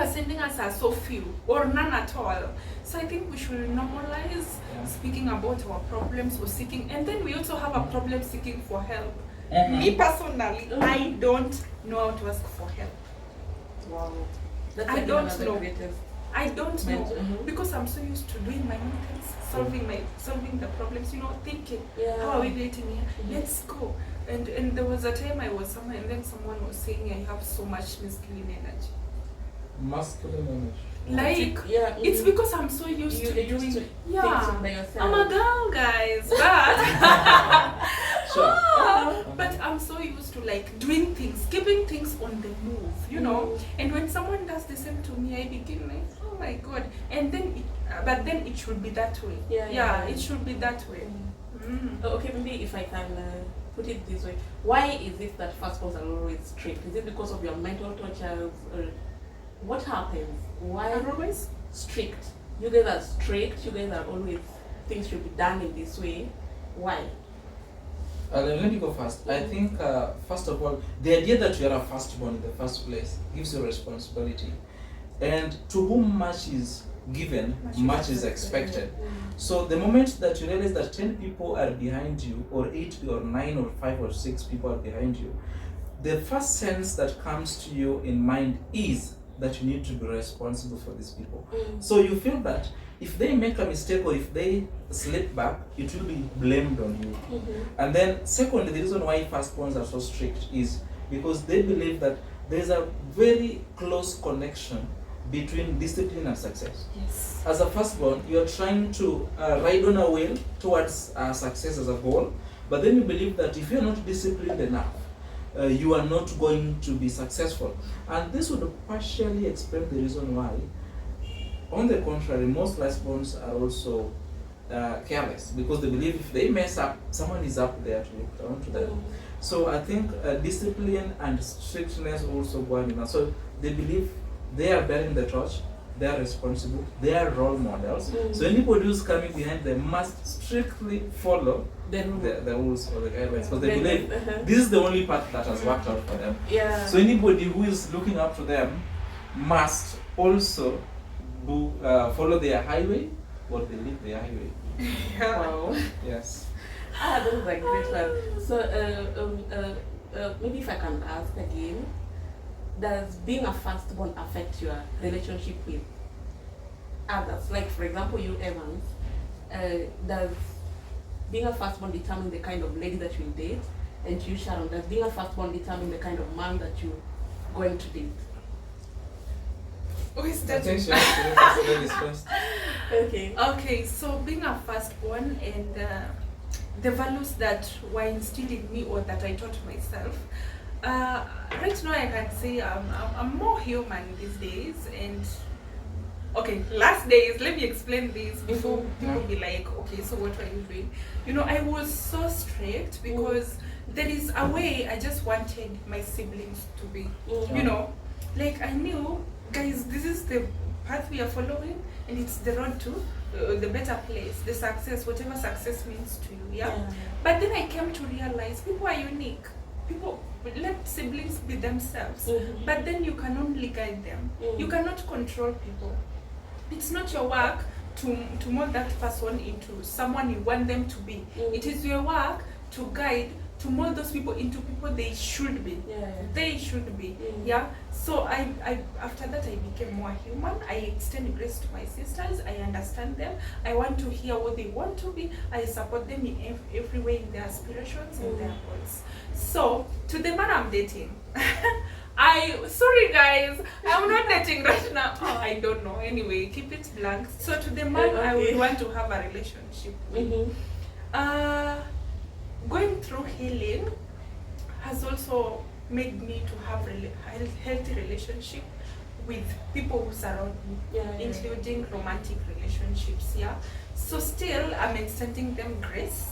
sending us are so few or none at all. So I think we should normalize speaking about our problems or seeking, and then we also have a problem seeking for help. Me personally, I don't know how to ask for help. Wow. That's I like don't another know. greatest I don't know mental- because I'm so used to doing my own things, solving the problems. You know, thinking, how are we getting here? Let's go. And there was a time I was somewhere, and then someone was saying I have so much masculine energy. Masculine energy. Like, it's because I'm so used to doing things by yourself. I'm a girl, guys, but Sure. but I'm so used to like doing things, keeping things on the move, you know. And when someone does the same to me, I begin like, oh my god. And then, but then it should be that way. Yeah. It should be that way. Okay, maybe if I can put it this way, why is it that firstborns are always strict? Is it because of your mental tortures, or what happens? Why I'm always strict? You guys are strict. You guys are always, things should be done in this way. Why? Let me go first. I think, first of all, the idea that you are a firstborn in the first place gives you responsibility. And to whom much is given, much is expected. So the moment that you realize that 10 people are behind you, or 8 or 9 or 5 or 6 people are behind you, the first sense that comes to you in mind is that you need to be responsible for these people. So you feel that if they make a mistake or if they slip back, it will be blamed on you. And then secondly, the reason why firstborns are so strict is because they believe that there is a very close connection between discipline and success. yes. As a firstborn, you are trying to ride on a wheel towards success as a goal, but then you believe that if you are not disciplined enough, you are not going to be successful. And this would partially explain the reason why, on the contrary, most firstborns are also careless, because they believe if they mess up, someone is up there to look down to them. So I think discipline and strictness also go hand in hand. So they believe they are bearing the torch, they are responsible, they are role models. So anybody who's coming behind them must strictly follow the rules or the guidelines, because they believe this is the only path that has worked out for them. Yeah. So anybody who is looking up to them must also follow their highway, or they leave their highway. Wow. Yes. That was a great one. So maybe if I can ask again, does being a firstborn affect your relationship with others? Like, for example, you, Evans, does being a firstborn determine the kind of lady that you will date? And you, Sharon, does being a firstborn determine the kind of man that you're going to date? Who is I that? think she has to let us ladies first. Okay. Okay, so being a firstborn and the values that were instilled in me or that I taught myself, right now I can say I'm more human these days. And okay, last days, let me explain this before people be like, okay, so what are you doing? You know, I was so strict because there is a way I just wanted my siblings to be. You know, like I knew, guys, this is the path we are following, and it's the road to the better place, the success, whatever success means to you. Yeah. But then I came to realize people are unique. People, let siblings be themselves, but then you can only guide them. You cannot control people. It's not your work to mold that person into someone you want them to be. It is your work to guide, to mold those people into people they should be. They should be. Yeah. So I after that I became more human. I extend grace to my sisters. I understand them. I want to hear what they want to be. I support them in every way in their aspirations and their goals. So to the man I'm dating, Sorry guys, I'm not dating right now. Oh, I don't know. Anyway, keep it blank. So to the man I would want to have a relationship with. Going through healing has also made me to have healthy relationship with people who surround me, including romantic relationships. Yeah. So still, I'm extending them grace.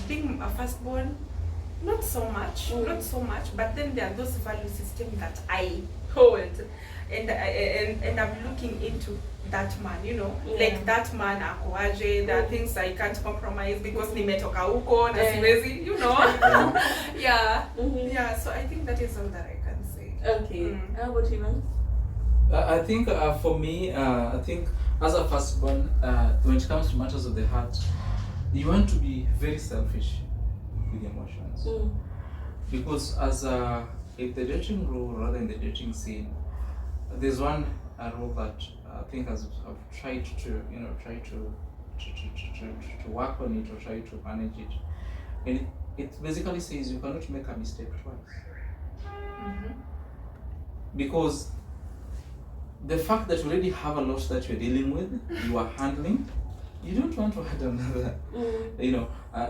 Being a firstborn, not so much, but then there are those value systems that I hold, and I'm looking into that man, you know, like that man akuaje, there are things I can't compromise because nimetoka huko na siwezi, you know. Yeah, so I think that is all that I can say. Okay. How about you, man? I think for me, I think as a firstborn, when it comes to matters of the heart, you want to be very selfish with emotions. Because as if the dating role, rather in the dating scene, there's one role that I think I've tried to, to work on it or try to manage it. And it basically says you cannot make a mistake twice. Because the fact that you already have a lot that you're dealing with, you are handling, you don't want to add another,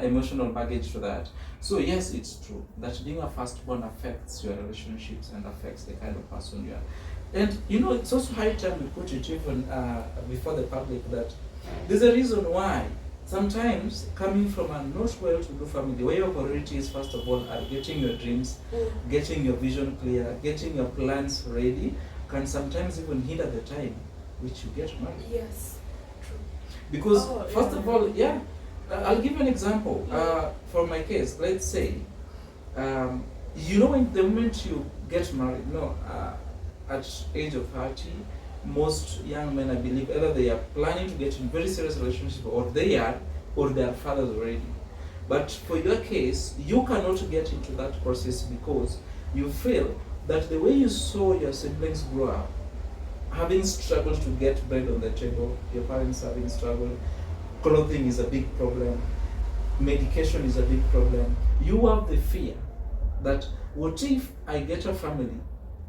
emotional baggage to that. So yes, it's true that being a firstborn affects your relationships and affects the kind of person you are. And it's also high time we put it even before the public that there's a reason why sometimes coming from a not well-to-do family, where your priorities first of all are getting your dreams, getting your vision clear, getting your plans ready, can sometimes even hinder the time which you get married. Yes, true. Because first of all, I'll give you an example. For my case, let's say, when the moment you get married, at age of 30, most young men, I believe, either they are planning to get in very serious relationship, or they are fathers already. But for your case, you cannot get into that process because you feel that the way you saw your siblings grow up, having struggled to get bread on the table, your parents having struggled, clothing is a big problem, medication is a big problem, you have the fear that what if I get a family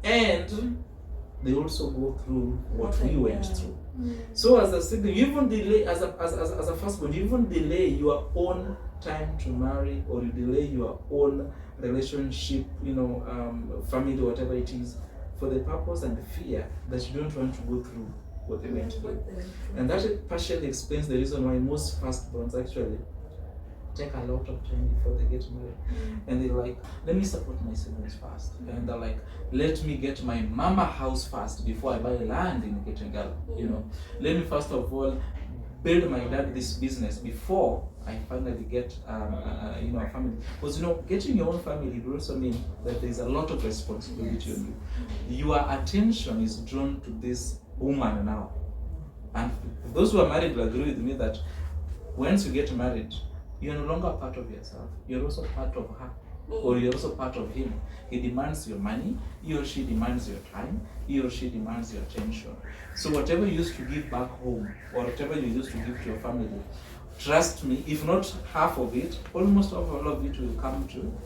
and they also go through what we went through. So as a sibling, you even delay, as a firstborn, you even delay your own time to marry, or you delay your own relationship, family, whatever it is, for the purpose and the fear that you don't want to go through what they went through. And that partially explains the reason why most firstborns actually take a lot of time before they get married. And they're like, let me support my siblings first. And they're like, let me get my mama house first before I buy land in Ketengal. Let me first of all build my dad this business before I finally get a family. Because getting your own family will also mean that there's a lot of responsibility on you. Your attention is drawn to this woman now. And those who are married will agree with me that once you get married, you're no longer part of yourself. You're also part of her, or you're also part of him. He demands your money, he or she demands your time, he or she demands your attention. So whatever you used to give back home, or whatever you used to give to your family, trust me, if not half of it, almost all of it will come to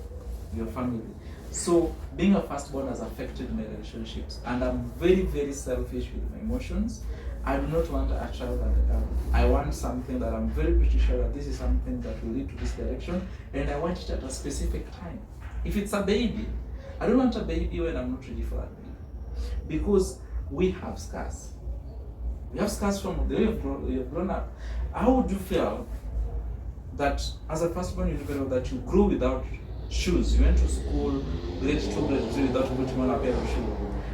your family. So being a firstborn has affected my relationships, and I'm very, very selfish with my emotions. I do not want a child and a girl. I want something that I'm very pretty sure that this is something that will lead to this direction, and I want it at a specific time. If it's a baby, I don't want a baby when I'm not ready for that baby. Because we have scars. We have scars from the way you've grown up. How would you feel that as a firstborn individual that you grew without shoes? You went to school, grade 2, grade 3 without putting on a pair of shoes.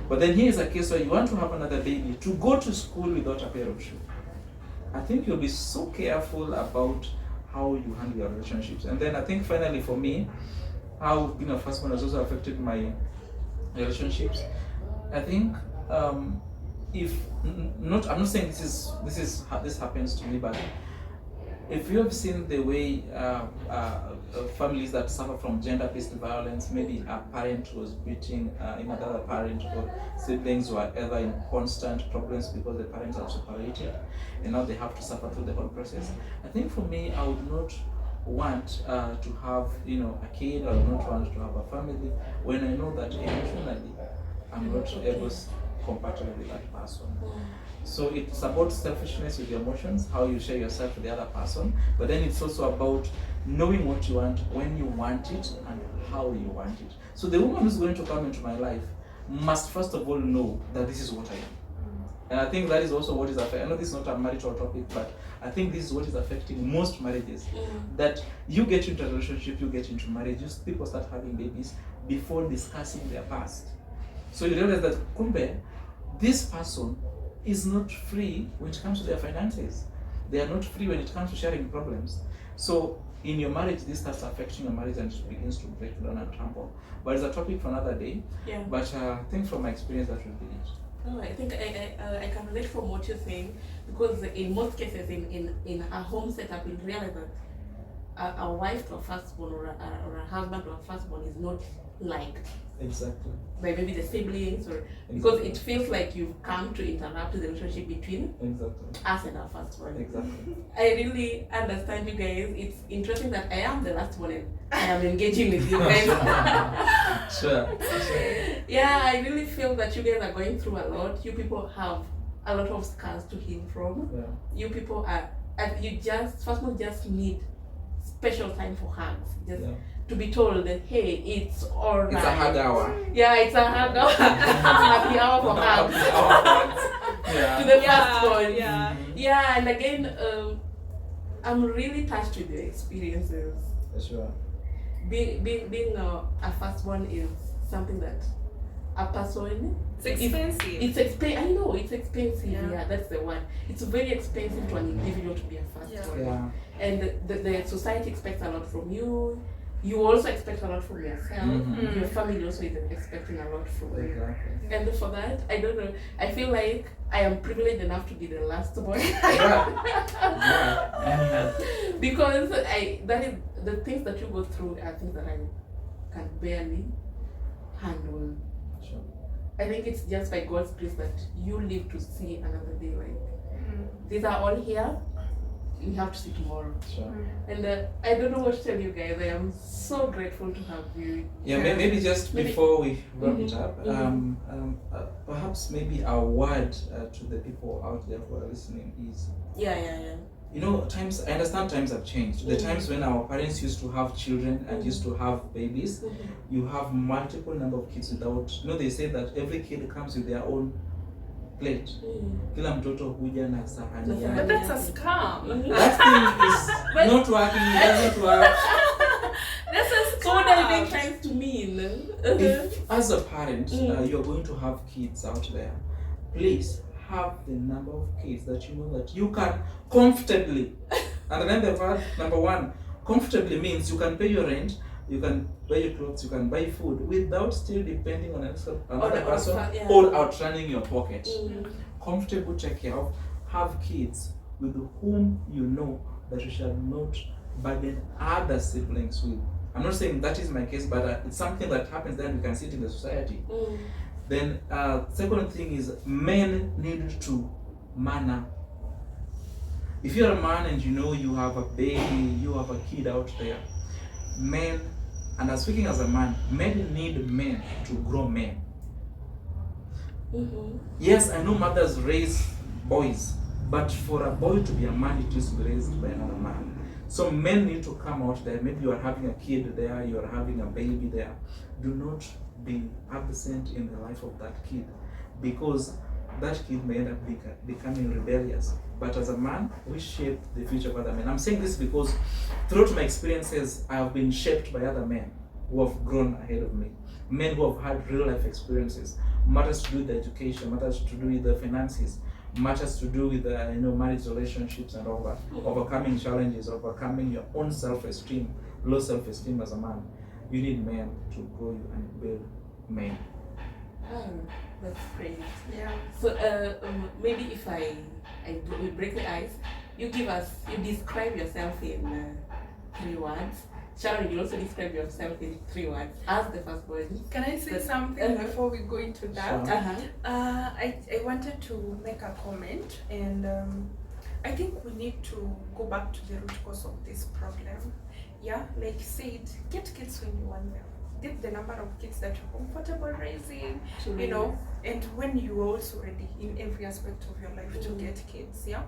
But then here is a case where you want to have another baby to go to school without a pair of shoes. I think you'll be so careful about how you handle your relationships. And then I think finally for me, how being a firstborn has also affected my relationships. I think I'm not saying this happens to me, but if you have seen the way families that suffer from gender-based violence, maybe a parent was beating another parent, or siblings were ever in constant problems because the parents are separated, and now they have to suffer through the whole process. I think for me, I would not want to have a kid, or not want to have a family when I know that emotionally I'm not able compatible with that person. So it's about selfishness with your emotions, how you share yourself with the other person, but then it's also about knowing what you want, when you want it, and how you want it. So the woman who's going to come into my life must first of all know that this is what I am. And I think that is also what is affecting, I know this is not a marital topic, but I think this is what is affecting most marriages. That you get into a relationship, you get into marriage, people start having babies before discussing their past. So you realize that, kumbe, this person is not free when it comes to their finances. They are not free when it comes to sharing problems. So in your marriage, this starts affecting your marriage and it begins to break down and crumble. But it's a topic for another day. Yeah. But I think from my experience, that will be it. Oh, I think I can relate from what you're saying, because in most cases in a home setup, we realize that a wife to a firstborn or a husband to a firstborn is not liked. Exactly. By maybe the siblings, or because it feels like you've come to interrupt the relationship between us and our firstborn. Exactly. I really understand you guys. It's interesting that I am the last one and I am engaging with you guys. Sure. Yeah, I really feel that you guys are going through a lot. You people have a lot of scars to heal from. Yeah. You people are, and you just, first of all, just need special time for hugs. Just to be told that, hey, it's all right. It's a hug hour. Yeah, it's a hug hour. Happy hour for hugs. To the first one. Yeah, and again, I'm really touched with your experiences. Sure. Being a firstborn is something that a person. It's expensive. I know it's expensive. Yeah, that's the one. It's very expensive to an individual to be a firstborn. Yeah. And the society expects a lot from you. You also expect a lot from yourself. Your family also is expecting a lot from you. And for that, I don't know. I feel like I am privileged enough to be the last boy. Because that is the things that you go through are things that I can barely handle. Sure. I think it's just by God's grace that you live to see another day. Like these are all here. We have to see tomorrow. Sure. And I don't know what to tell you guys. I am so grateful to have you. Yeah, maybe just before we wrap it up, perhaps maybe a word to the people out there who are listening is, you know, times, I understand times have changed. The times when our parents used to have children and used to have babies, you have multiple number of kids without, you know, they say that every kid comes with their own plate. Kila mtoto huja na sahani yake. But that's a scam. That thing is not working, it doesn't work. That's a scam. So what are you being trying to mean? If, as a parent, you're going to have kids out there, please have the number of kids that you know that you can comfortably, and then the word number one, comfortably means you can pay your rent, you can buy your clothes, you can buy food without still depending on another person or outrunning your pocket. Comfortable, take care of, have kids with whom you know that you shall not burden other siblings with. I'm not saying that is my case, but it's something that happens, then we can see it in the society. Then second thing is men need to man up. If you're a man and you know you have a baby, you have a kid out there, men, and I'm speaking as a man, men need men to grow men. Yes, I know mothers raise boys, but for a boy to be a man, it is to be raised by another man. So men need to come out there. Maybe you are having a kid there, you are having a baby there. Do not be absent in the life of that kid, because that kid may end up becoming rebellious. But as a man, we shape the future of other men. I'm saying this because throughout my experiences, I have been shaped by other men who have grown ahead of me. Men who have had real life experiences, matters to do with the education, matters to do with the finances, matters to do with the marriage relationships and all that. Overcoming challenges, overcoming your own self-esteem, low self-esteem as a man. You need men to grow you and build men. That's great. Yeah. So maybe if we break the ice, you describe yourself in 3 words. Sharon, you also describe yourself in 3 words as the firstborn. Can I say something before we go into that? Sure. I wanted to make a comment, and I think we need to go back to the root cause of this problem. Yeah, like you said, get kids when you want them. get the number of kids that you're comfortable raising, True. you know, and when you're also ready in every aspect of your life to get kids, yeah.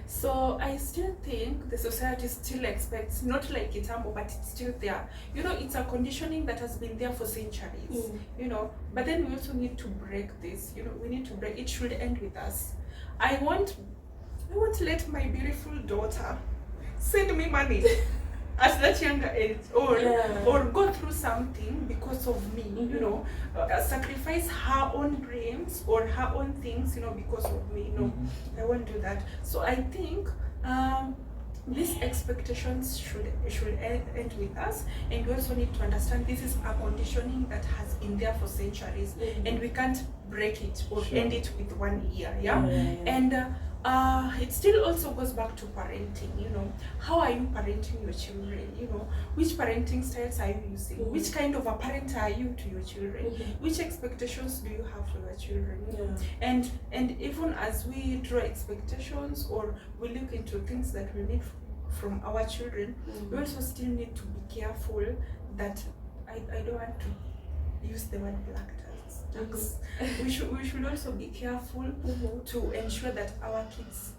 So I still think the society still expects, not like Itambo, but it's still there. You know, it's a conditioning that has been there for centuries, you know, but then we also need to break this, you know, we need to break, it should end with us. I won't let my beautiful daughter send me money at that younger age, or go through something because of me, you know, sacrifice her own dreams or her own things, you know, because of me. No, I won't do that. So I think these expectations should end with us, and we also need to understand this is a conditioning that has been there for centuries, and we can't break it or end it with 1 year. And it still also goes back to parenting, you know. How are you parenting your children? You know, which parenting styles are you using? Which kind of a parent are you to your children? Which expectations do you have for your children? You know? And even as we draw expectations or we look into things that we need from our children, we also still need to be careful that I don't want to use the word black tax. We should also be careful to ensure that our kids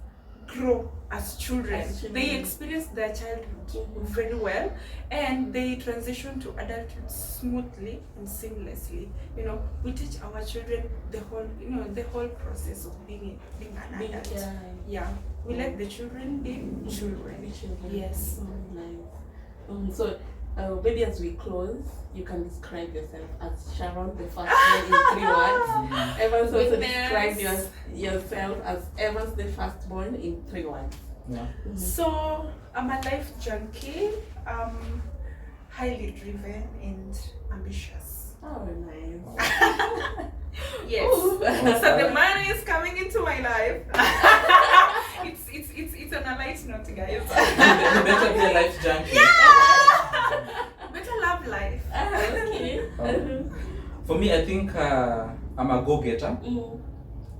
grow as children. They experience their childhood very well, and they transition to adulthood smoothly and seamlessly. You know, we teach our children the whole process of being an adult. We let the children be children. Yes. So maybe as we close, you can describe yourself as Sharon, the first one in 3 words. Evans also describe yourself as Evans, the firstborn, in 3 words. So I'm a life junkie, highly driven and ambitious. Oh, nice. Yes. So the money is coming into my life. It's on a light note, guys. You better be a life junkie. Better love life. Okay. For me, I think I'm a go-getter.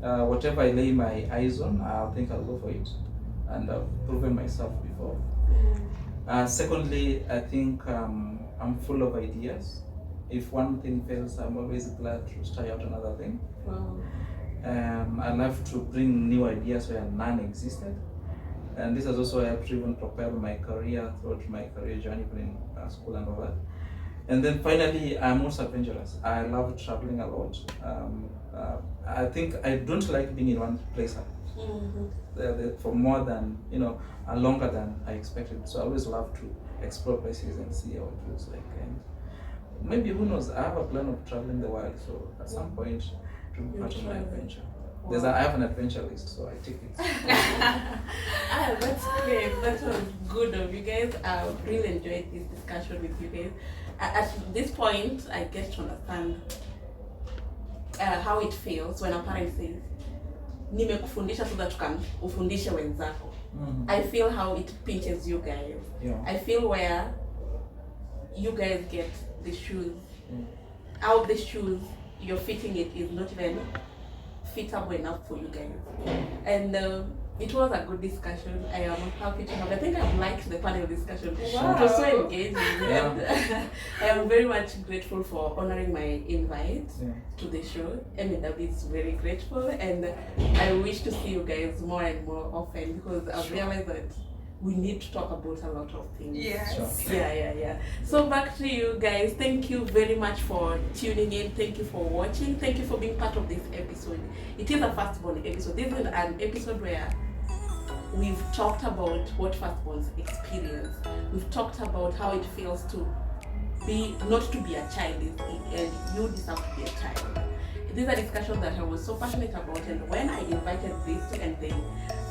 Whatever I lay my eyes on, I think I'll go for it. And I've proven myself before. Secondly, I think I'm full of ideas. If one thing fails, I'm always glad to try out another thing. I love to bring new ideas where none existed. And this has also helped even propel my career throughout my career journey, even in school and all that. And then finally, I'm also adventurous. I love traveling a lot. I think I don't like being in one place for more than, longer than I expected. So I always love to explore places and see how it looks like. And maybe, who knows, I have a plan of traveling the world. So at some point, to be part of my adventure. Wow. I have an adventure list, so I take it. That's great. That was good of you guys. I really enjoyed this discussion with you guys. At this point, I get to understand how it feels when a parent says, nimekufundisha so that you can ufundishe wenzako. I feel how it pinches you guys. I feel where you guys get the shoes. How the shoes you're fitting it is not even fitable enough for you guys. And it was a good discussion. I am happy to have. I think I've liked the panel discussion. Wow. It was so engaging. And I am very much grateful for honoring my invite to the show. MW is very grateful, and I wish to see you guys more and more often, because I've realized that we need to talk about a lot of things. Yes. Yeah. So back to you guys. Thank you very much for tuning in. Thank you for watching. Thank you for being part of this episode. It is a Firstborn episode. This is an episode where we've talked about what Firstborns experience. We've talked about how it feels to be, not to be a child, and you deserve to be a child. This is a discussion that I was so passionate about, and when I invited this and they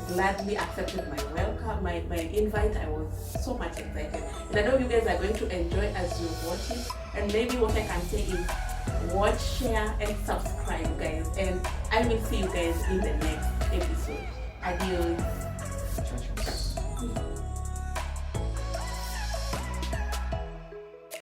gladly accepted my welcome, my invite, I was so much excited. And I know you guys are going to enjoy as you watch it. And maybe what I can say is watch, share, and subscribe, guys. And I will see you guys in the next episode. Adios.